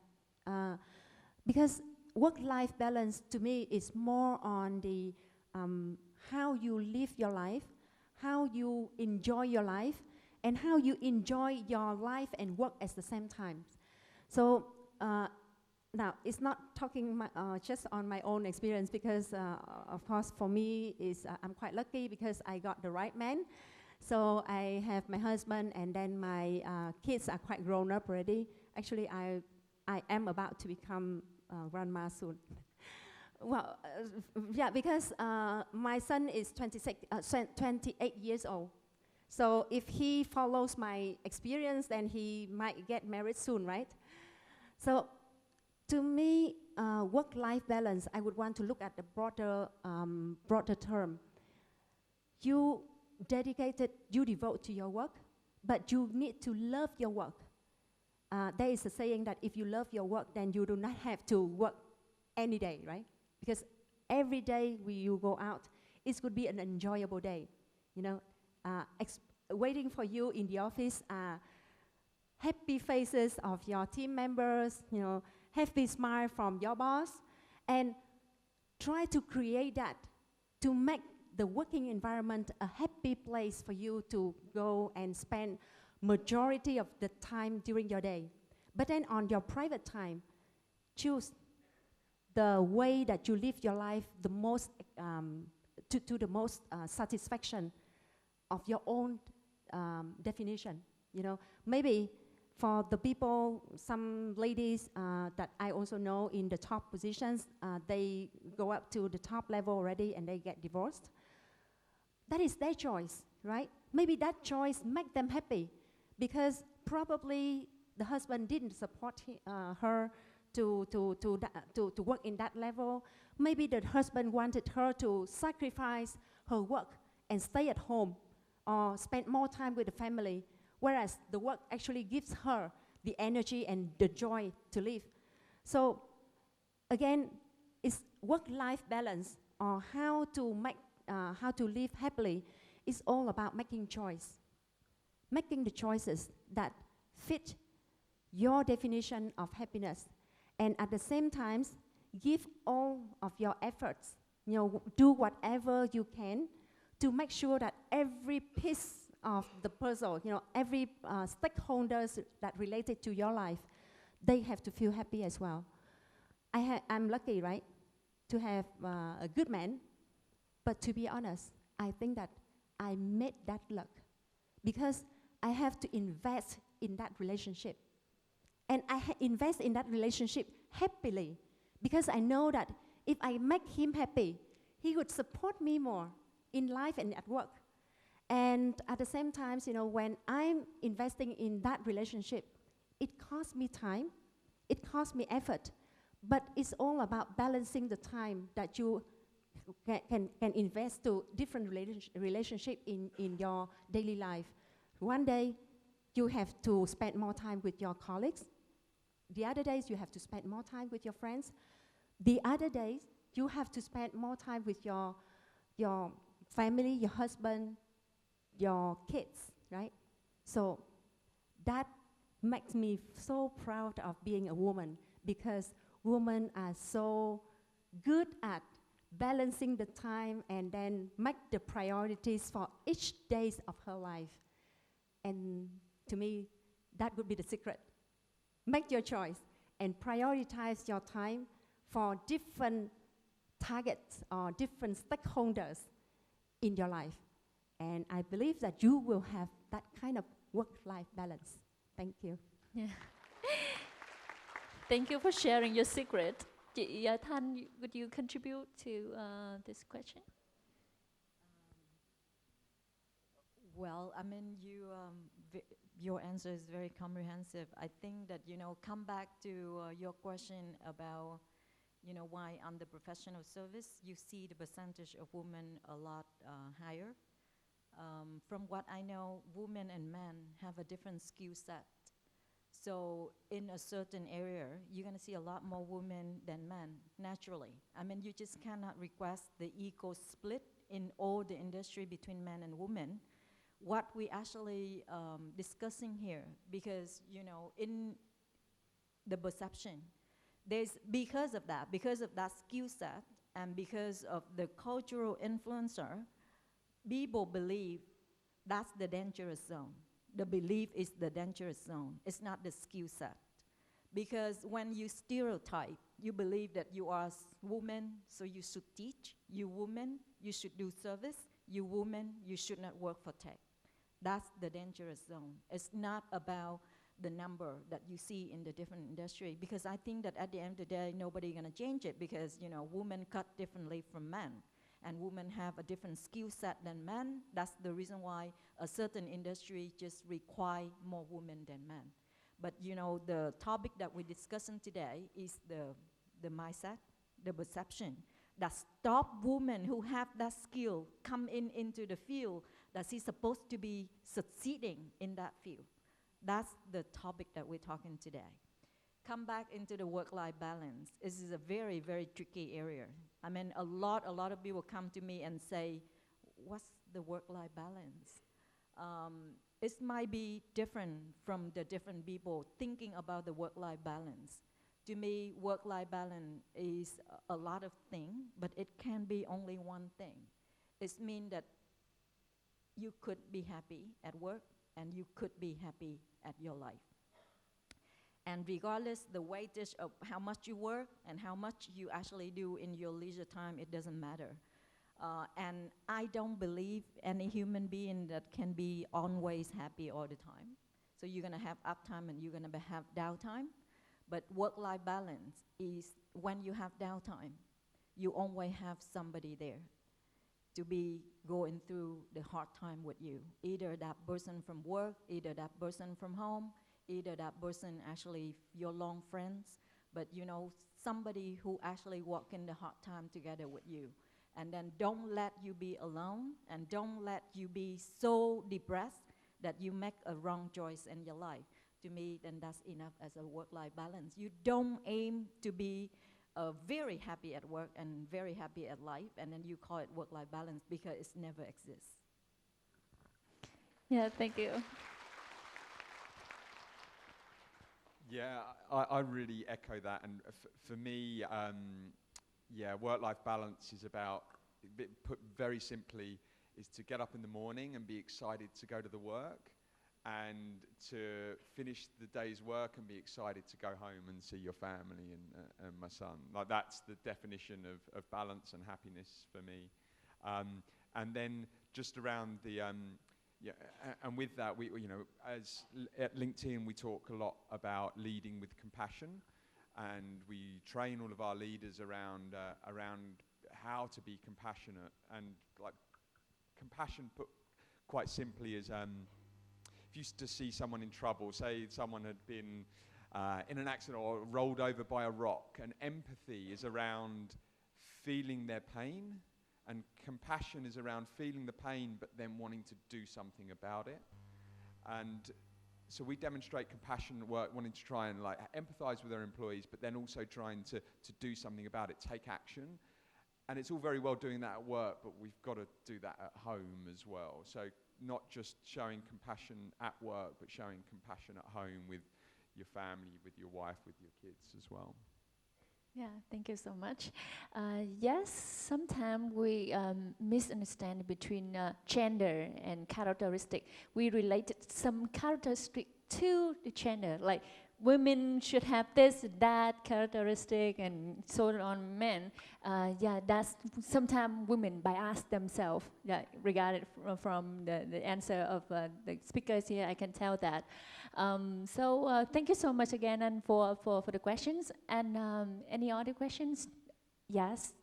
Because work-life balance to me is more on the how you live your life, how you enjoy your life, and how you enjoy your life and work at the same time. So now it's not talking just on my own experience, because of course for me I'm quite lucky because I got the right man. So I have my husband, and then my kids are quite grown up already. Actually, I am about to become grandma soon. Well, yeah, because my son is 28 years old. So if he follows my experience, then he might get married soon, right? So to me, work-life balance, I would want to look at the broader term. You devote to your work, but you need to love your work. There is a saying that if you love your work, then you do not have to work any day, right? Because every day you go out, it could be an enjoyable day. You know, waiting for you in the office are happy faces of your team members, you know, happy smile from your boss, and try to create that to make the working environment a happy place for you to go and spend majority of the time during your day. But then on your private time, choose the way that you live your life the most to the most satisfaction of your own definition. You know, maybe for the people, some ladies that I also know in the top positions, they go up to the top level already and they get divorced. That is their choice, right? Maybe that choice make them happy because probably the husband didn't support her to work in that level. Maybe the husband wanted her to sacrifice her work and stay at home or spend more time with the family, whereas the work actually gives her the energy and the joy to live. So again, it's work-life balance, or how to live happily is all about making the choices that fit your definition of happiness, and at the same time give all of your efforts, you know, do whatever you can to make sure that every piece of the puzzle, you know, every stakeholders that related to your life, they have to feel happy as well. I'm lucky, right, to have a good man, but to be honest, I think that I made that luck because I have to invest in that relationship. And I invest in that relationship happily because I know that if I make him happy, he would support me more in life and at work. And at the same time, you know, when I'm investing in that relationship, it costs me time, it costs me effort, but it's all about balancing the time that you can invest to different relationship in your daily life. One day, you have to spend more time with your colleagues. The other days, you have to spend more time with your friends. The other days, you have to spend more time with your family, your husband, your kids, right? So that makes me so proud of being a woman because women are so good at balancing the time and then make the priorities for each day of her life. And to me, that would be the secret. Make your choice and prioritize your time for different targets or different stakeholders in your life. And I believe that you will have that kind of work-life balance. Thank you. Yeah. Thank you for sharing your secret. Chị Thanh, would you contribute to this question? Well, I mean, your answer is very comprehensive. I think that, come back to your question about, why on the professional service, you see the percentage of women a lot higher. From what I know, women and men have a different skill set. So in a certain area, you're gonna see a lot more women than men, naturally. I mean, you just cannot request the equal split in all the industry between men and women. What we actually discussing here, because, in the perception, because of that skill set, and because of the cultural influencer, people believe that's the dangerous zone. The belief is the dangerous zone. It's not the skill set. Because when you stereotype, you believe that you are woman, so you should teach. You woman, you should do service. You woman, you should not work for tech. That's the dangerous zone. It's not about the number that you see in the different industry, because I think that at the end of the day, nobody's gonna change it, because, women cut differently from men, and women have a different skill set than men. That's the reason why a certain industry just require more women than men. But, the topic that we're discussing today is the mindset, the perception, that stop women who have that skill come into the field that she's supposed to be succeeding in that field. That's the topic that we're talking today. Come back into the work-life balance. This is a very, very tricky area. I mean, a lot of people come to me and say, what's the work-life balance? It might be different from the different people thinking about the work-life balance. To me, work-life balance is a lot of things, but it can be only one thing. It means that you could be happy at work, and you could be happy at your life. And regardless the weightage of how much you work and how much you actually do in your leisure time, it doesn't matter. And I don't believe any human being that can be always happy all the time. So you're gonna have uptime and you're gonna have downtime. But work-life balance is when you have downtime, you always have somebody there to be going through the hard time with you. Either that person from work, either that person from home, either that person actually your long friends, but somebody who actually walk in the hard time together with you. And then don't let you be alone, and don't let you be so depressed that you make a wrong choice in your life. To me, then that's enough as a work-life balance. You don't aim to be very happy at work and very happy at life, and then you call it work-life balance, because it never exists. Yeah, thank you. Yeah, I really echo that. And for me, work-life balance is about, put very simply, is to get up in the morning and be excited to go to the work, and to finish the day's work and be excited to go home and see your family and my son. Like, that's the definition of balance and happiness for me. And then just around the, and with that, we as at LinkedIn, we talk a lot about leading with compassion, and we train all of our leaders around how to be compassionate. And like, compassion, put quite simply, is if you used to see someone in trouble, say someone had been in an accident or rolled over by a rock, and empathy is around feeling their pain, and compassion is around feeling the pain but then wanting to do something about it. And so we demonstrate compassion work, wanting to try and empathize with our employees, but then also trying to do something about it, take action. And it's all very well doing that at work, but we've got to do that at home as well. So not just showing compassion at work, but showing compassion at home with your family, with your wife, with your kids as well. Yeah, thank you so much. Yes, sometimes we misunderstand between gender and characteristic. We related some characteristic to the gender, like women should have this, that characteristic, and so on. Men, that's sometimes women bias themselves. Regarded from the answer of the speakers here, I can tell that. So thank you so much again, and for the questions. And any other questions? Yes,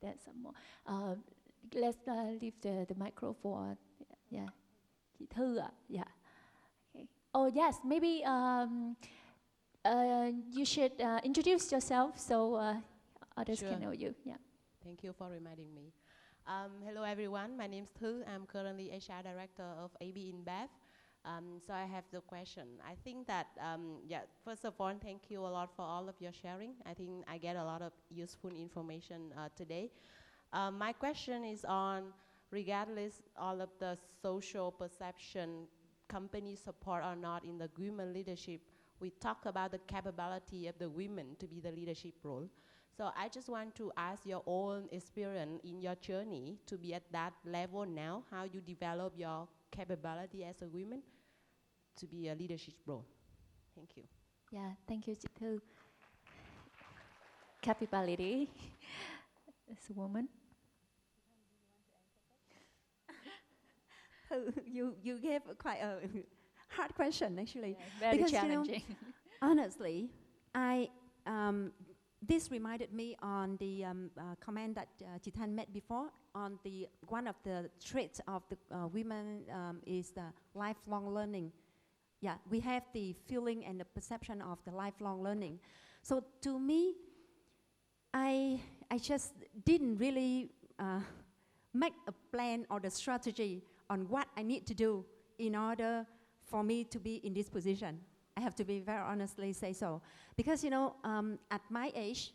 there's some more. Let's leave the microphone. Yeah, chị Thư ạ. Yeah. Okay. Oh yes, maybe you should introduce yourself so others Sure. can know you. Yeah. Thank you for reminding me. Hello everyone, my name is Trieu. I'm currently HR Director of AB InBev. So I have the question. I think that, first of all, thank you a lot for all of your sharing. I think I get a lot of useful information today. My question is on, regardless all of the social perception, company support or not in the women leadership, we talk about the capability of the women to be the leadership role. So I just want to ask your own experience in your journey to be at that level now, how you develop your capability as a woman to be a leadership role. Thank you. Yeah, thank you, Chitu. Capability as a woman. You gave quite a hard question, actually. Yeah, very Because, challenging. Honestly, this reminded me on the comment that Chitan made before on the one of the traits of the women is the lifelong learning. Yeah, we have the feeling and the perception of the lifelong learning. So to me, I just didn't really make a plan or the strategy on what I need to do in order for me to be in this position. I have to be very honestly say so. Because, at my age,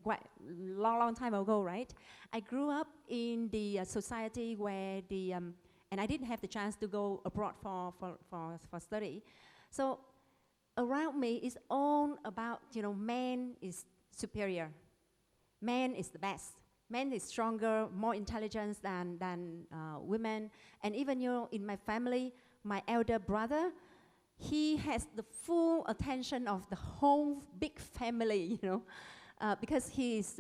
quite long time ago, right? I grew up in the society where and I didn't have the chance to go abroad for study. So around me is all about, man is superior. Man is the best. Man is stronger, more intelligent than women. And even, in my family, my elder brother, he has the full attention of the whole big family, because he is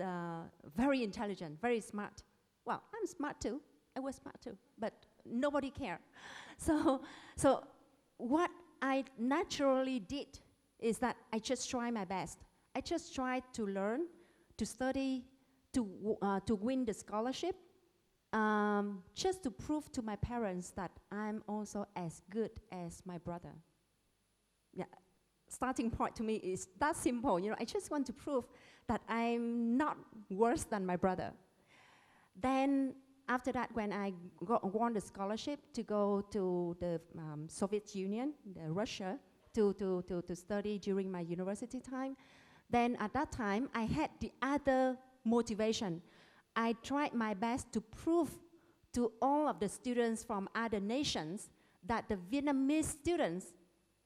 very intelligent, very smart. Well, I'm smart too. I was smart too, but nobody cared. So what I naturally did is that I just try my best. I just tried to learn, to study, to win the scholarship, just to prove to my parents that I'm also as good as my brother. Yeah, starting point to me is that simple. I just want to prove that I'm not worse than my brother. Then after that, when I won the scholarship to go to the Soviet Union, Russia, to study during my university time, then at that time, I had the other motivation. I tried my best to prove to all of the students from other nations that the Vietnamese students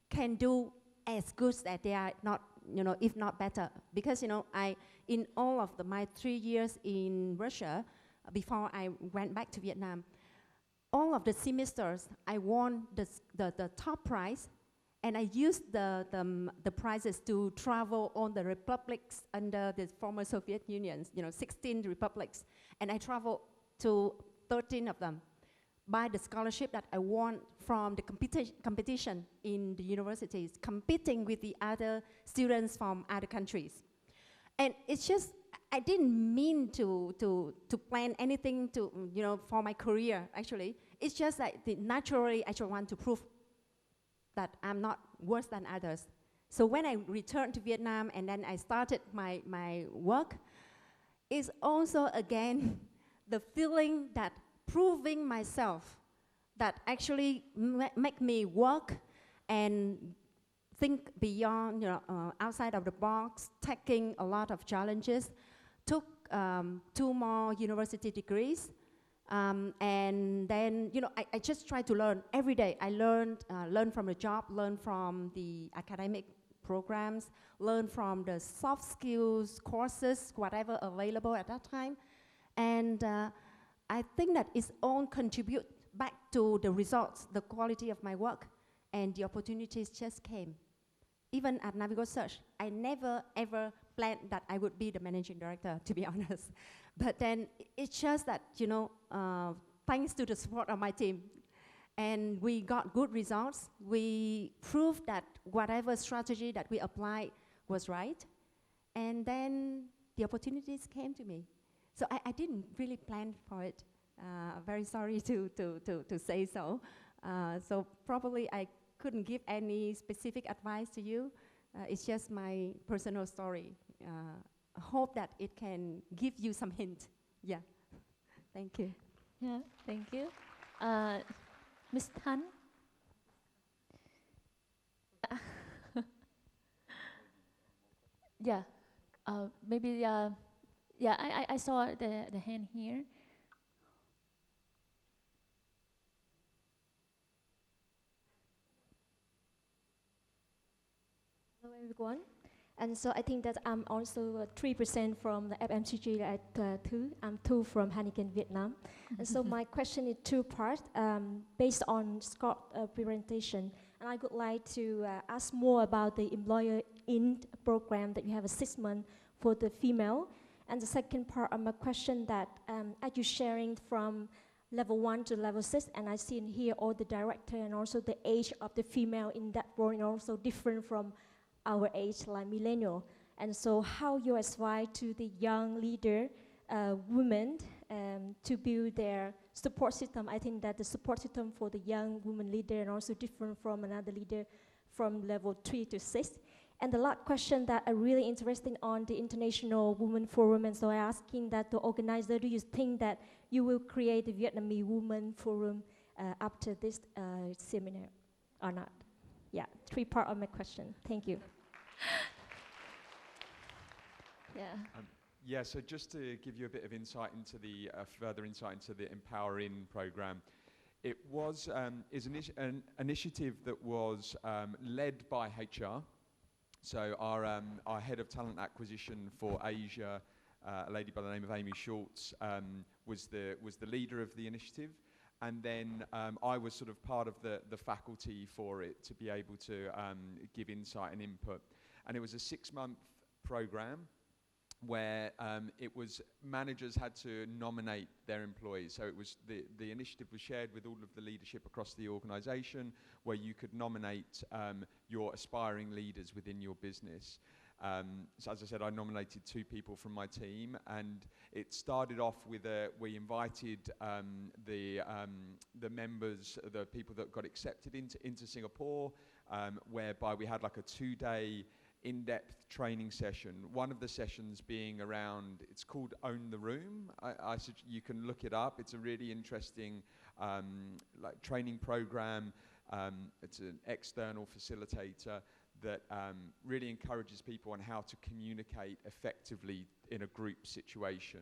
can do as good as they are, not, if not better. Because, in all of my 3 years in Russia, before I went back to Vietnam, all of the semesters, I won the top prize, and I used the prizes to travel on the republics under the former Soviet Union, 16 republics, and I traveled to 13 of them by the scholarship that I won from the competition in the universities, competing with the other students from other countries. And it's just, I didn't mean to plan anything for my career, actually. It's just that naturally I just want to prove that I'm not worse than others. So when I returned to Vietnam and then I started my work, it's also, again, the feeling that proving myself that actually make me work and think beyond, outside of the box, taking a lot of challenges, took 2 more university degrees, and then, I just try to learn every day. I learn from the job, learn from the academic programs, learn from the soft skills courses, whatever available at that time. And I think that it's all contribute back to the results, the quality of my work, and the opportunities just came. Even at Navigos Search, I never ever planned that I would be the managing director, to be honest. But then it's just that, thanks to the support of my team, and we got good results. We proved that whatever strategy that we applied was right, and then the opportunities came to me. So I didn't really plan for it. Very sorry to say so. So probably I couldn't give any specific advice to you. It's just my personal story. I hope that it can give you some hint. Yeah. Thank you. Yeah, thank you. Ms. Tan? Yeah, maybe, yeah, I saw the hand here. Hello everyone. And so I think that I'm also 3% from the FMCG at Thứ. I'm Thu from Heineken, Vietnam. And so my question is two parts based on Scott's presentation. And I would like to ask more about the employer in program that you have a 6 month for the female. And the second part of my question that as you sharing from level 1 to level 6, and I see in here all the director and also the age of the female in that role and also different from our age, like millennial. And so how you advise to the young leader, women, to build their support system. I think that the support system for the young woman leader and also different from another leader from level 3 to 6. And the last question that are really interesting on the International Women Forum, and so I asking that the organizer, do you think that you will create the Vietnamese Women Forum after this seminar or not? Yeah, 3 part of my question. Thank you. Yeah. Yeah, so just to give you a bit of insight into the, further insight into the Empower In program, it was is an initiative that was led by HR. So our head of talent acquisition for Asia, a lady by the name of Amy Schultz, was the leader of the initiative. And then I was sort of part of the faculty for it to be able to give insight and input. And it was a 6-month program where it was managers had to nominate their employees. So it was the initiative was shared with all of the leadership across the organization, where you could nominate your aspiring leaders within your business. So as I said, I nominated 2 people from my team, and it started off with we invited the members, the people that got accepted into Singapore, whereby we had like a 2-day in-depth training session. One of the sessions being around, it's called Own the Room. You can look it up. It's a really interesting like training program. It's an external facilitator that really encourages people on how to communicate effectively in a group situation.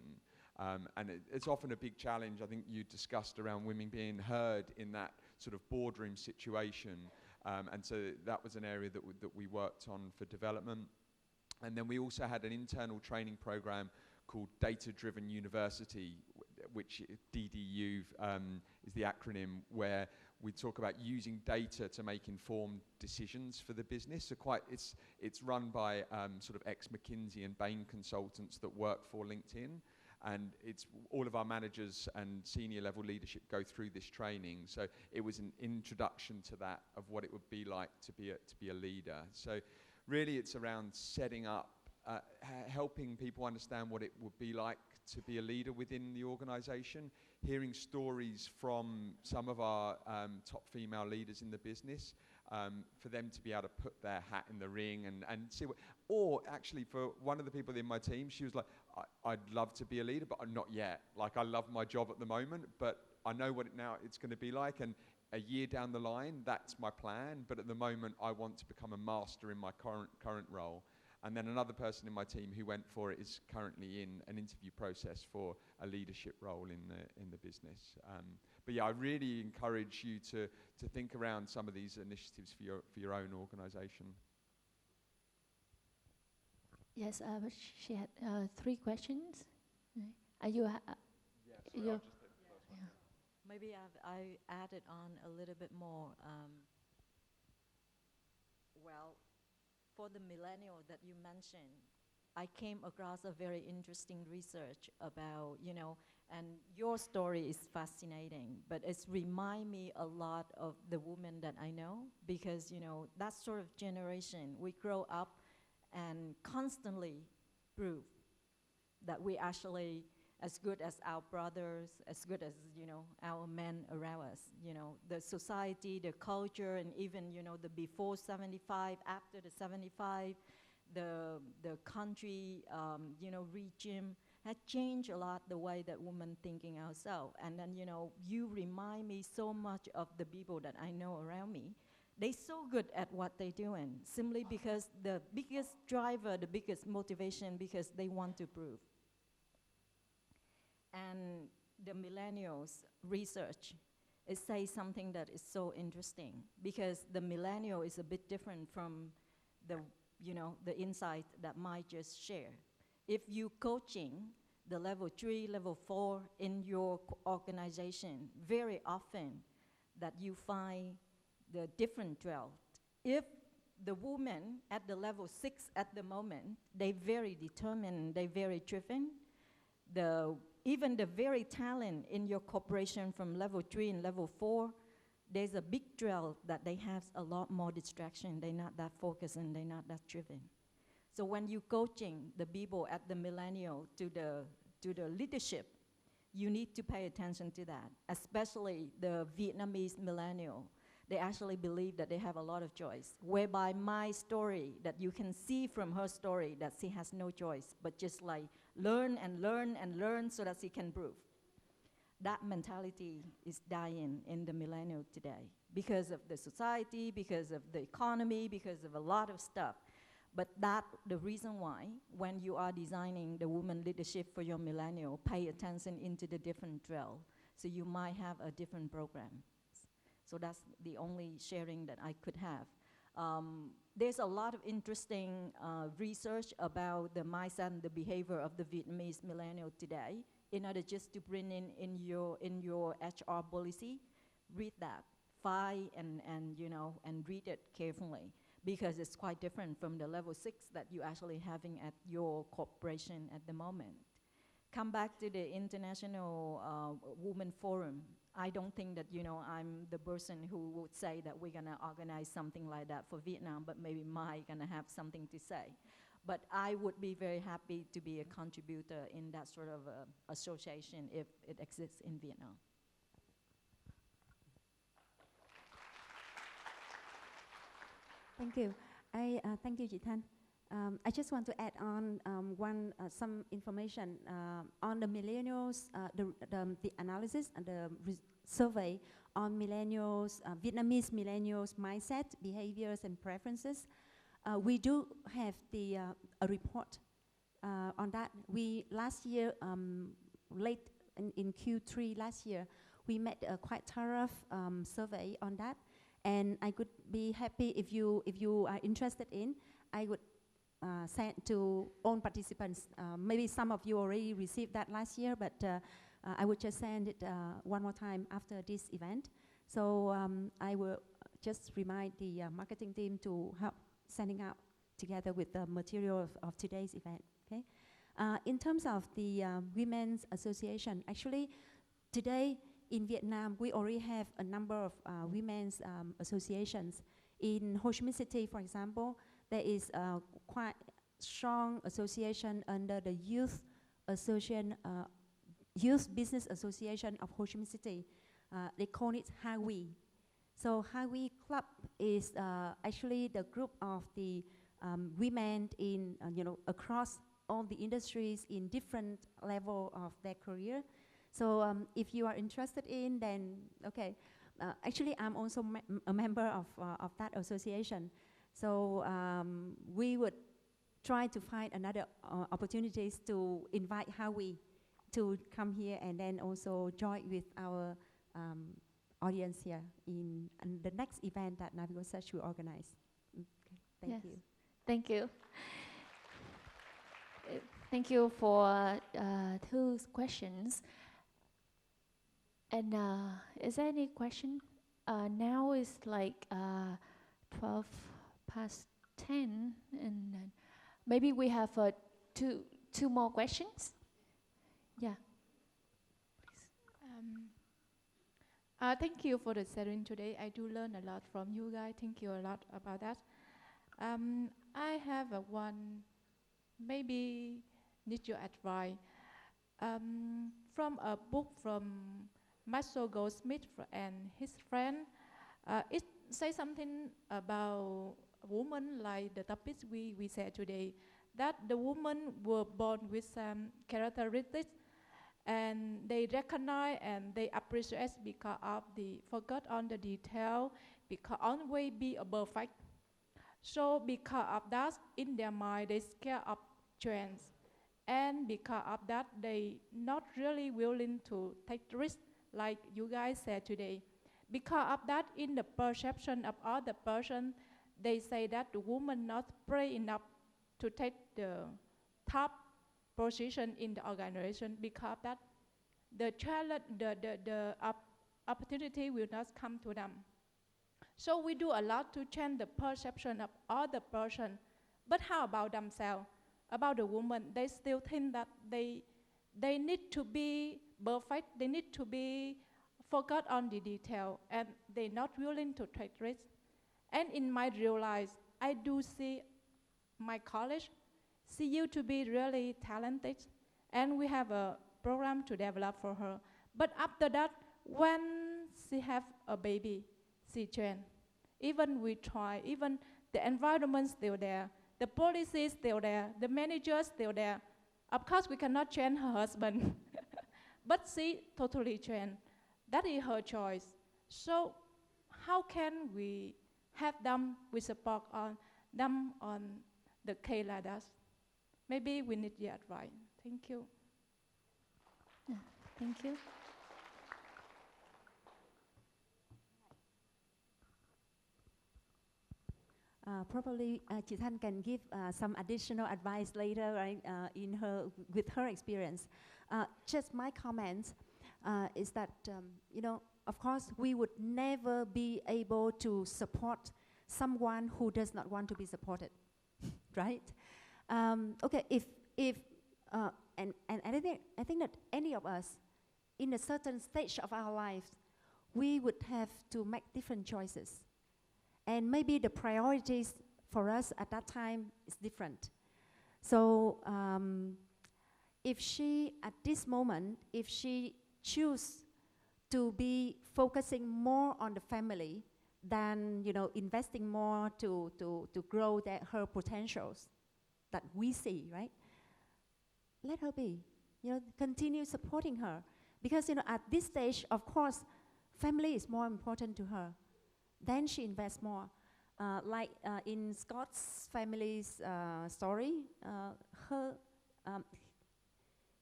And it's often a big challenge. I think you discussed around women being heard in that sort of boardroom situation. And so that was an area that we worked on for development. And then we also had an internal training program called Data Driven University, which DDU is the acronym, where we talk about using data to make informed decisions for the business. So it's run by sort of ex-McKinsey and Bain consultants that work for LinkedIn. And it's all of our managers and senior level leadership go through this training. So it was an introduction to that, of what it would be like to be a leader. So really it's around setting up, helping people understand what it would be like to be a leader within the organization, hearing stories from some of our top female leaders in the business, for them to be able to put their hat in the ring and see what, or actually for one of the people in my team, she was like, I'd love to be a leader, but I'm not yet. Like, I love my job at the moment, but I know what it's going to be like, and a year down the line, that's my plan, but at the moment, I want to become a master in my current role. And then another person in my team who went for it is currently in an interview process for a leadership role in the business. But yeah, I really encourage you to think around some of these initiatives for your own organization. Yes, but she had 3 questions. Are you? Yeah, Maybe I added on a little bit more. Well, for the millennial that you mentioned, I came across a very interesting research about, and your story is fascinating, but it's remind me a lot of the women that I know, because, that sort of generation, we grow up and constantly prove that we actually as good as our brothers, as good as, you know, our men around us. You know, the society, the culture, and even, you know, the before 75, after the 75, the country, you know, regime had changed a lot the way that women thinking ourselves. And then, you know, you remind me so much of the people that I know around me. They're so good at what they're doing, simply because the biggest driver, the biggest motivation, because they want to prove. And the millennials research, it says something that is so interesting, because the millennial is a bit different from the, you know, the insight that Mai just shared. If you coaching the level 3, level 4 in your organization, very often that you find the different drill. If the woman at the level 6 at the moment, they very determined, they very driven. Even the very talent in your corporation from level 3 and level 4, there's a big drill that they have a lot more distraction. They're not that focused and they're not that driven. So when you coaching the people at the millennial to the leadership, you need to pay attention to that, especially the Vietnamese millennial. They actually believe that they have a lot of choice, whereby my story, that you can see from her story that she has no choice, but just like learn and learn and learn so that she can prove. That mentality is dying in the millennial today because of the society, because of the economy, because of a lot of stuff. But that's the reason why when you are designing the women leadership for your millennial, pay attention into the different drill. So you might have a different program. So that's the only sharing that I could have. There's a lot of interesting research about the mindset and the behavior of the Vietnamese millennial today. In order just to bring in your HR policy, read that, and read it carefully, because it's quite different from the level 6 that you're actually having at your corporation at the moment. Come back to the International Women Forum. I don't think that, you know, I'm the person who would say that we're gonna organize something like that for Vietnam, but maybe Mai gonna have something to say. But I would be very happy to be a contributor in that sort of association if it exists in Vietnam. Thank you. Thank you, Chị Thanh. I just want to add on some information on the millennials, the analysis and the survey on millennials, Vietnamese millennials' mindset, behaviors, and preferences. We do have a report on that. We last year, late in Q3 last year, we made a quite thorough survey on that, and I could be happy if you are interested in. I would send to all participants. Maybe some of you already received that last year, but I would just send it one more time after this event. So I will just remind the marketing team to help sending out together with the material of today's event. Okay. In terms of the Women's Association, actually today in Vietnam we already have a number of women's associations. In Ho Chi Minh City, for example, there is a quite strong association under the Youth Association, Youth Business Association of Ho Chi Minh City. They call it HAWI. So HAWI Club is actually the group of the women in across all the industries in different level of their career. So if you are interested in, then okay. Actually, I'm also a member of that association. So we would try to find another opportunities to invite HAWI to come here and then also join with our audience here in the next event that Navigos will organize. Okay, thank you. Thank you. Thank you for two questions. And is there any question? Now it's like 12 past 10, and maybe we have two more questions. Yeah. Thank you for the session today. I do learn a lot from you guys. Thank you a lot about that. I have one, maybe need your advice. From a book from Marshall Goldsmith and his friend, it says something about women like the topics we said today, that the women were born with some characteristics and they recognize and they appreciate because of the focus on the detail, because always be a perfect. So because of that, in their mind, they scare of trends. And because of that, they not really willing to take risks like you guys said today. Because of that, in the perception of other person, they say that the woman not brave enough to take the top position in the organization. Because of that, the challenge, the opportunity will not come to them. So we do a lot to change the perception of other person. But how about themselves? About the woman, they still think that they need to be perfect, they need to be focused on the detail, and they're not willing to take risks. And in my real life, I do see my college see you to be really talented, and we have a program to develop for her. But after that, when she have a baby, she change. Even we try, even the environment still there, the policy is still there, the manager is still there. Of course, we cannot change her husband, but she totally changed. That is her choice. So how can we have them, we support on them on the case like that? Maybe we need your advice. Thank you. Yeah, thank you. Probably Chị Thanh can give some additional advice later, right? With her experience. Just my comments is that of course we would never be able to support someone who does not want to be supported, right? Okay, and I think that any of us in a certain stage of our lives, we would have to make different choices. And maybe the priorities for us at that time is different. So if she, at this moment, if she choose to be focusing more on the family than investing more to grow her potentials that we see, right? Let her be. Continue supporting her. Because at this stage, of course, family is more important to her. Then she invests more. Like in Scott's family's story,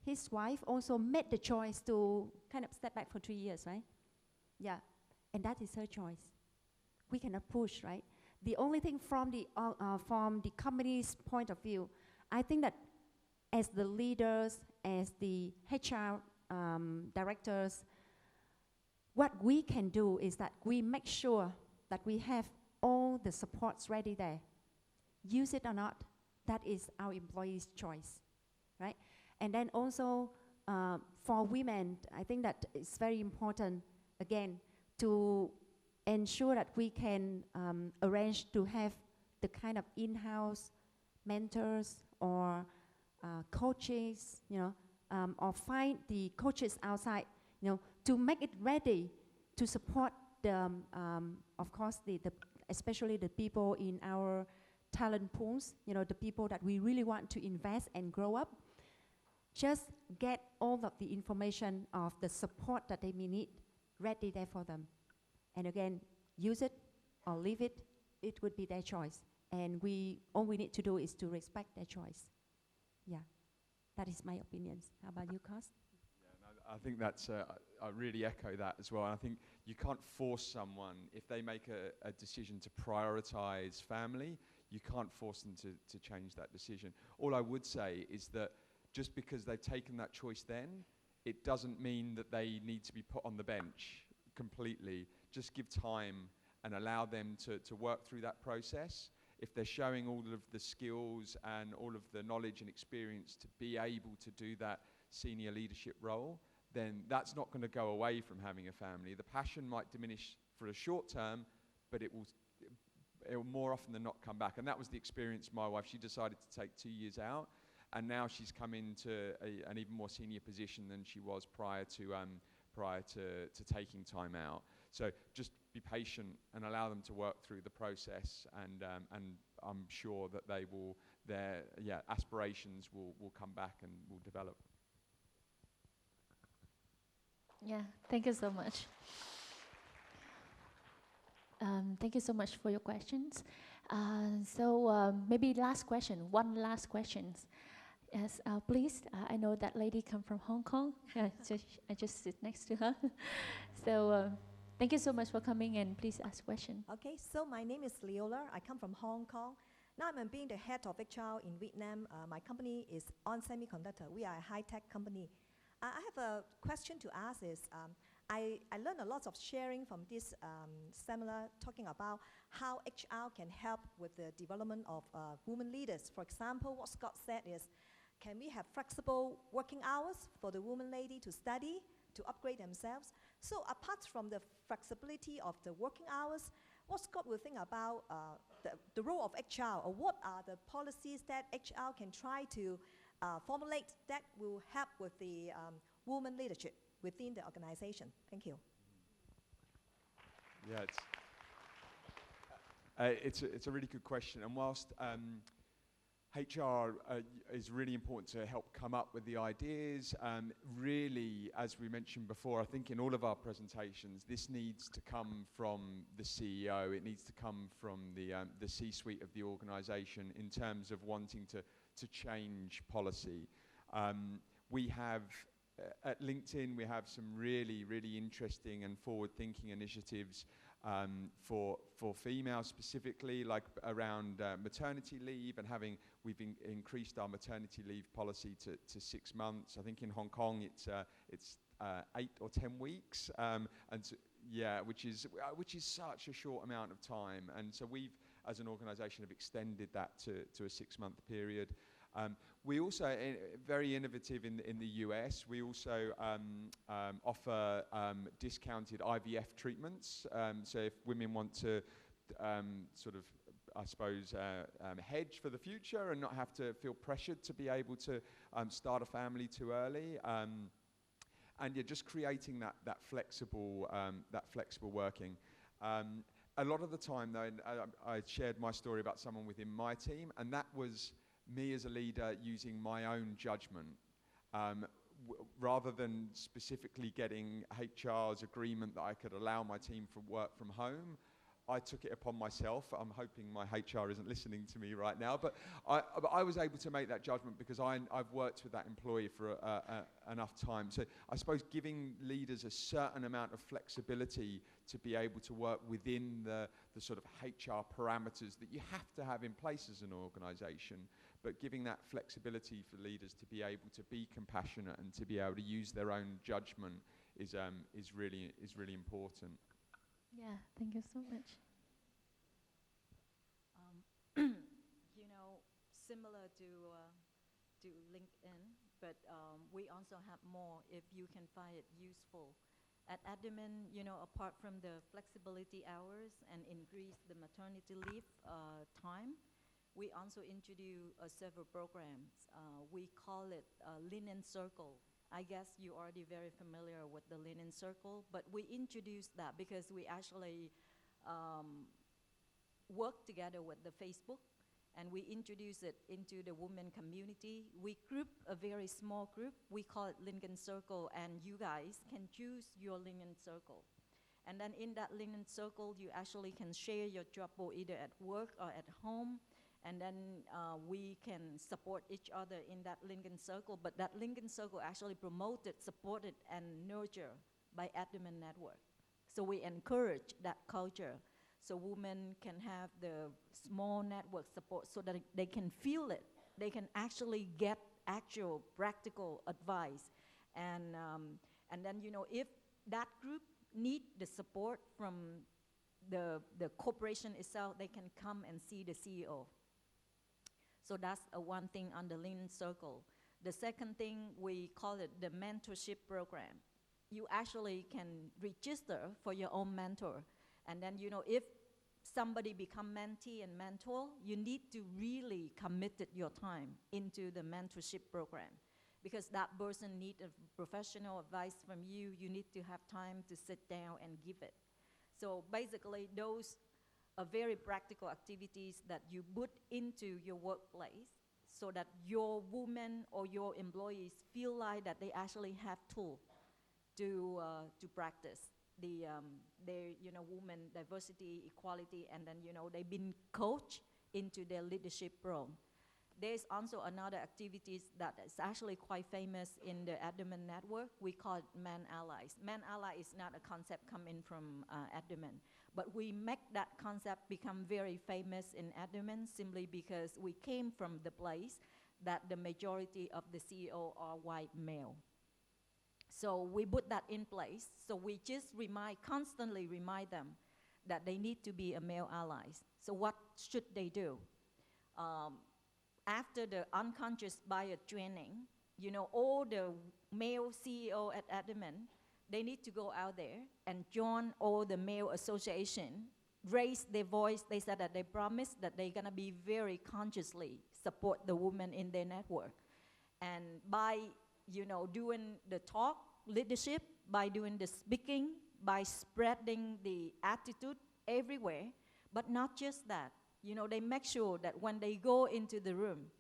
his wife also made the choice to kind of step back for 3 years, right? Yeah, and that is her choice. We cannot push, right? The only thing from the company's point of view, I think that as the leaders, as the HR directors, what we can do is that we make sure that we have all the supports ready there. Use it or not, that is our employees' choice, right? And then also for women, I think that it's very important, again, to ensure that we can arrange to have the kind of in-house mentors or coaches, or find the coaches outside, to make it ready to support the, of course, especially the people in our talent pools, the people that we really want to invest and grow up. Just get all of the information of the support that they may need ready there for them. And again, use it or leave it, it would be their choice. And all we need to do is to respect their choice. Yeah, that is my opinion. How about you, Cost? Yeah, I think that's, I really echo that as well. And I think you can't force someone, if they make a decision to prioritize family, you can't force them to change that decision. All I would say is that just because they've taken that choice then, it doesn't mean that they need to be put on the bench completely. Just give time and allow them to work through that process. If they're showing all of the skills and all of the knowledge and experience to be able to do that senior leadership role, then that's not going to go away from having a family. The passion might diminish for a short term, but it will more often than not come back. And that was the experience of my wife. She decided to take 2 years out. and now she's come into an even more senior position than she was prior to taking time out. So just be patient and allow them to work through the process, and I'm sure that their aspirations will come back and will develop. Yeah, thank you so much. Thank you so much for your questions. Maybe one last question. Yes, please. I know that lady come from Hong Kong. I just sit next to her. Thank you so much for coming, and please ask question. Okay, so my name is Leola. I come from Hong Kong. Now I'm being the head of HR in Vietnam. My company is On Semiconductor. We are a high-tech company. I have a question to ask is, I learned a lot of sharing from this seminar talking about how HR can help with the development of women leaders. For example, what Scott said is, can we have flexible working hours for the woman lady to study, to upgrade themselves? So apart from the flexibility of the working hours, what Scott will think about the role of HR, or what are the policies that HR can try to formulate that will help with the woman leadership within the organization? Thank you. Yeah, it's a really good question, and whilst HR is really important to help come up with the ideas. Really, as we mentioned before, I think in all of our presentations, this needs to come from the CEO. It needs to come from the C-suite of the organization in terms of wanting to change policy. We have, at LinkedIn, we have some really, really interesting and forward-thinking initiatives for females specifically, like around maternity leave, and we've increased our maternity leave policy to 6 months. I think in Hong Kong it's 8 or 10 weeks, which is such a short amount of time. And so we've, as an organisation, have extended that to a 6-month period. We also, very innovative in the US, we also offer discounted IVF treatments. So if women want to hedge for the future and not have to feel pressured to be able to start a family too early. And just creating that flexible working. A lot of the time, though, I shared my story about someone within my team, and that was me as a leader using my own judgment. Rather than specifically getting HR's agreement that I could allow my team to work from home, I took it upon myself. I'm hoping my HR isn't listening to me right now, but I was able to make that judgment because I've worked with that employee for enough time. So I suppose giving leaders a certain amount of flexibility to be able to work within the sort of HR parameters that you have to have in place as an organization, but giving that flexibility for leaders to be able to be compassionate and to be able to use their own judgment is really important. Yeah, thank you so much. Similar to LinkedIn, but we also have more if you can find it useful. At Admin, apart from the flexibility hours and increase the maternity leave time, we also introduce several programs. We call it Linen Circle. I guess you're already very familiar with the Linen Circle, but we introduced that because we actually work together with the Facebook, and we introduce it into the women community. We group a very small group. We call it Linen Circle, and you guys can choose your Linen Circle. And then in that Linen Circle, you actually can share your trouble either at work or at home. And then we can support each other in that Linen Circle. But that Linen Circle actually promoted, supported, and nurtured by Admin Network. So we encourage that culture so women can have the small network support so that they can feel it. They can actually get actual practical advice. And then, if that group need the support from the corporation itself, they can come and see the CEO. So that's one thing on the Linen Circle. The second thing, we call it the mentorship program. You actually can register for your own mentor. And then, if somebody become mentee and mentor, you need to really commit your time into the mentorship program, because that person needs a professional advice from you. You need to have time to sit down and give it. So basically, those are very practical activities that you put into your workplace so that your women or your employees feel like that they actually have tools to practice their women diversity, equality, and then they've been coached into their leadership role. There's also another activities that is actually quite famous in the abdomen network. We call it Man Allies. Man Ally is not a concept coming from abdomen, but we make that concept become very famous in abdomen simply because we came from the place that the majority of the CEO are white male. So we put that in place. So we just constantly remind them that they need to be a male allies. So what should they do? After the unconscious bias training, all the male CEO at abdomen, they need to go out there and join all the male association, raise their voice. They said that they promised that they're gonna be very consciously support the women in their network. And by doing the talk leadership, by doing the speaking, by spreading the attitude everywhere, but not just that. They make sure that when they go into the room,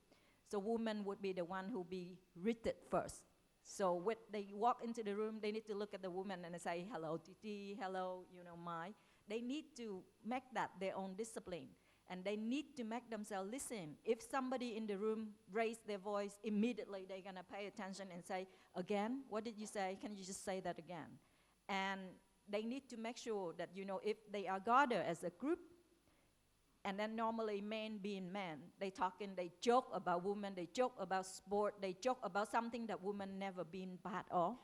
so women would be the one who be greeted first. So when they walk into the room, they need to look at the woman and say, hello, Titi, hello, Mai. They need to make that their own discipline. And they need to make themselves listen. If somebody in the room raise their voice, immediately they're gonna pay attention and say, again, what did you say? Can you just say that again? And they need to make sure that, if they are gathered as a group, and then normally men being men, they joke about women, they joke about sport, they joke about something that women never been part of.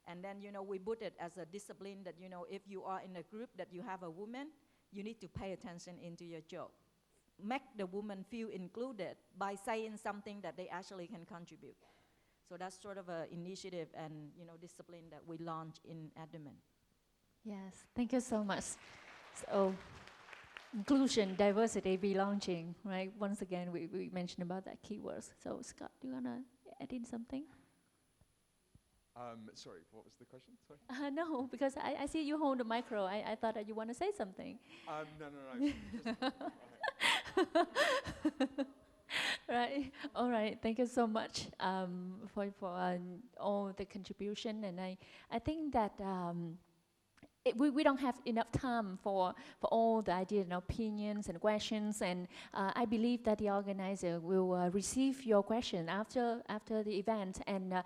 And then, we put it as a discipline that, if you are in a group that you have a woman, you need to pay attention into your joke. Make the woman feel included by saying something that they actually can contribute. So that's sort of an initiative and, discipline that we launch in abdomen. Yes, thank you so much. So, inclusion, diversity, belonging, right? Once again, we mentioned about that keywords. So Scott, do you want to add in something? Sorry, what was the question? Sorry. No, because I see you hold the micro. I thought that you want to say something. No. Right. All right. Thank you so much for all the contribution, and I think that. We don't have enough time for all the ideas and opinions and questions, and I believe that the organizer will receive your question after the event and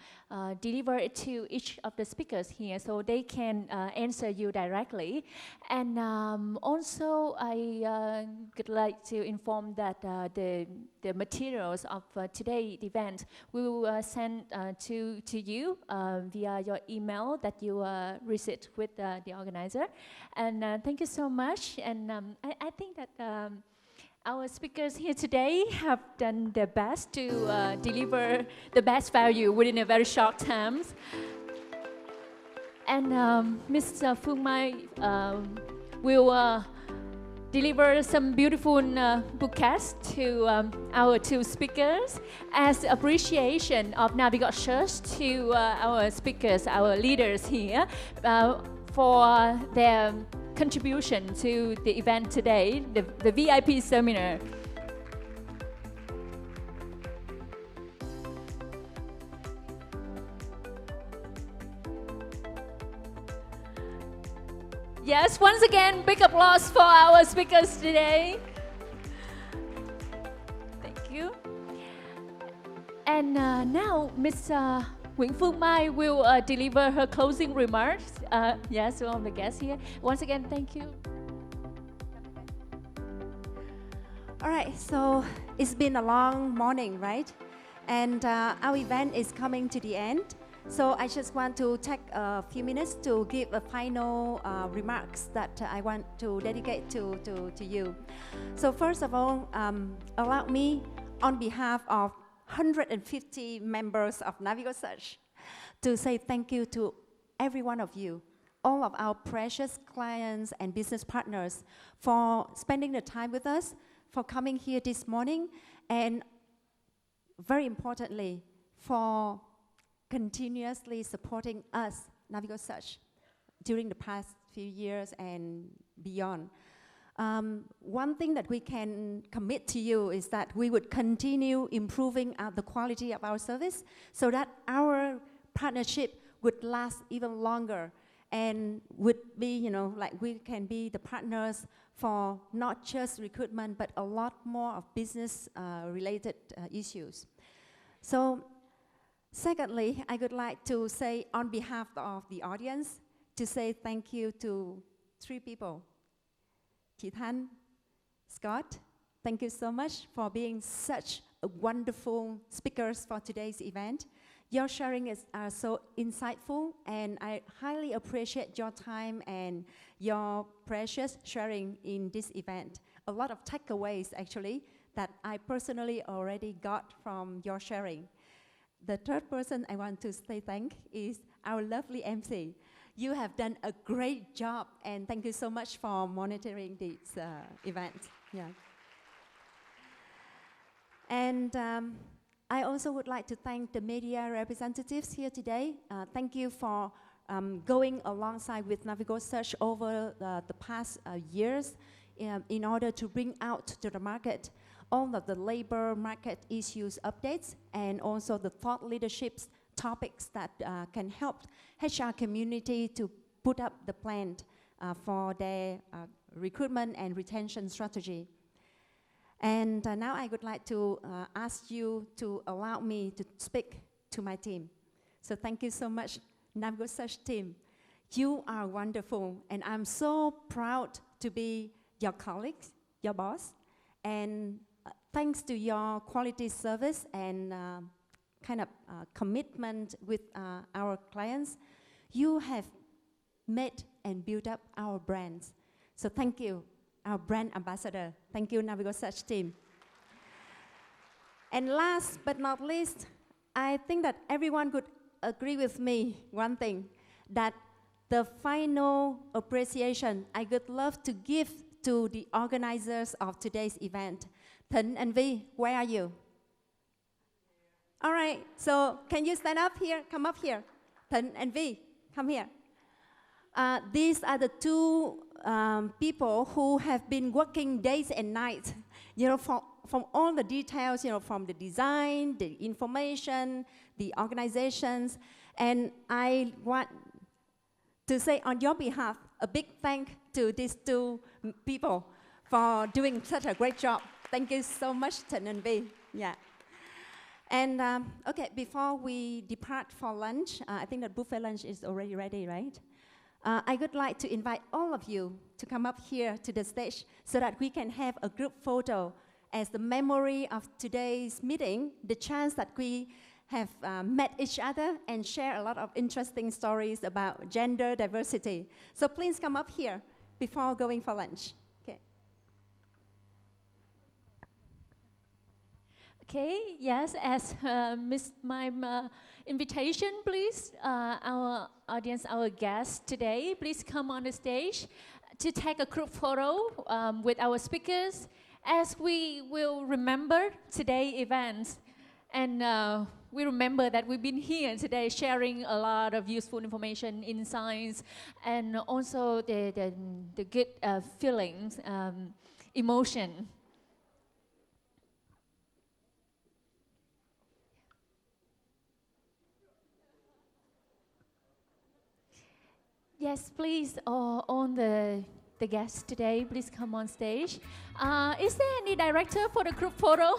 deliver it to each of the speakers here so they can answer you directly. And also I would like to inform that the materials of today's event will send to you via your email that you received with the organizer. And thank you so much. And I think that our speakers here today have done their best to deliver the best value within a very short time. And Mr. Phương Mai will deliver some beautiful bouquets to our two speakers as appreciation of Navigos Church to our speakers, our leaders here, for their contribution to the event today, the VIP seminar. Yes, once again, big applause for our speakers today. Thank you. And now, Ms. Nguyễn Phương Mai will deliver her closing remarks. Yes, all the guests here. Once again, thank you. All right, so it's been a long morning, right? And our event is coming to the end. So I just want to take a few minutes to give a final remarks that I want to dedicate to you. So first of all, allow me, on behalf of 150 members of Navigos Search, to say thank you to every one of you all of our precious clients and business partners for spending the time with us, for coming here this morning, and very importantly, for continuously supporting us, Navigos Search, during the past few years and beyond. One thing that we can commit to you is that we would continue improving the quality of our service so that our partnership would last even longer and would be, you know, like we can be the partners for not just recruitment, but a lot more of business related issues. So secondly, I would like to say on behalf of the audience, to say thank you to 3 people. Chị Thanh, Scott, thank you so much for being such a wonderful speakers for today's event. Your sharing is so insightful, and I highly appreciate your time and your precious sharing in this event. A lot of takeaways, actually, that I personally already got from your sharing. The third person I want to say thank is our lovely MC. You have done a great job, and thank you so much for monitoring this event. Yeah. And I also would like to thank the media representatives here today. Thank you for going alongside with Navigos Search over the past years in order to bring out to the market all of the labor market issues updates and also the thought leadership topics that can help HR community to put up the plan for their recruitment and retention strategy. And now I would like to ask you to allow me to speak to my team. So thank you so much, Navigos Search team. You are wonderful, and I'm so proud to be your colleagues, your boss, and thanks to your quality service and kind of commitment with our clients, you have made and built up our brands. So thank you, our brand ambassador. Thank you, Navigos Search team. And last but not least, I think that everyone could agree with me one thing, that the final appreciation I would love to give to the organizers of today's event. Thịnh and Vi, where are you? All right, so can you stand up here, come up here? Thịnh and Vi, come here. These are the 2 people who have been working days and nights, you know, from all the details, you know, from the design, the information, the organizations. And I want to say on your behalf, a big thank to these 2 people for doing such a great job. Thank you so much, Thịnh and Vi. Yeah. And okay, before we depart for lunch, I think that buffet lunch is already ready, right? I would like to invite all of you to come up here to the stage so that we can have a group photo as the memory of today's meeting, the chance that we have met each other and share a lot of interesting stories about gender diversity. So please come up here before going for lunch. Okay. Okay, yes, as Miss Mime invitation, please, our audience, our guests today, please come on the stage to take a group photo with our speakers as we will remember today's events. And we remember that we've been here today sharing a lot of useful information, insights, and also the good feelings, emotion. Yes, please, all the guests today, please come on stage. Is there any director for the group photo?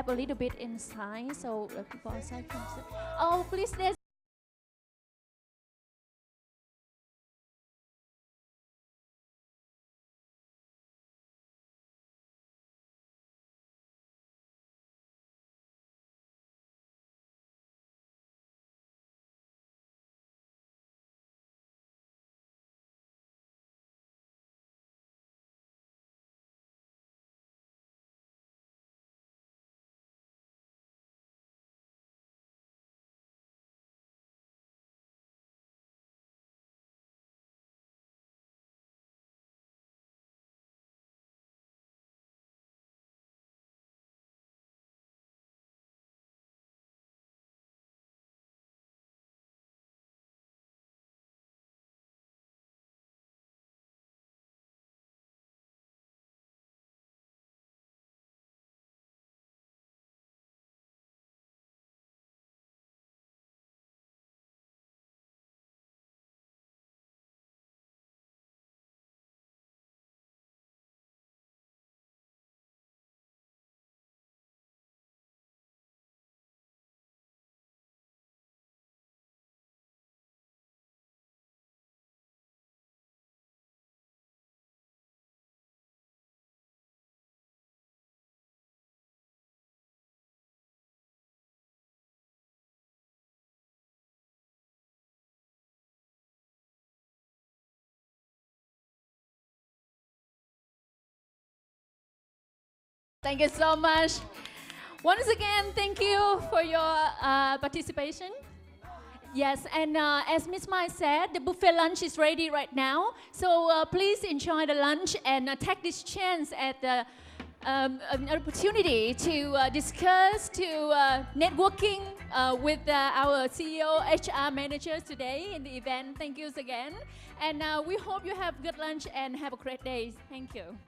a little bit inside, so people outside can see. Oh, please, there's thank you so much. Once again, thank you for your participation. Yes, and as Miss Mai said, the buffet lunch is ready right now. So please enjoy the lunch and take this chance at an opportunity to discuss, to networking with our CEO, HR managers today in the event. Thank you again. And we hope you have good lunch and have a great day. Thank you.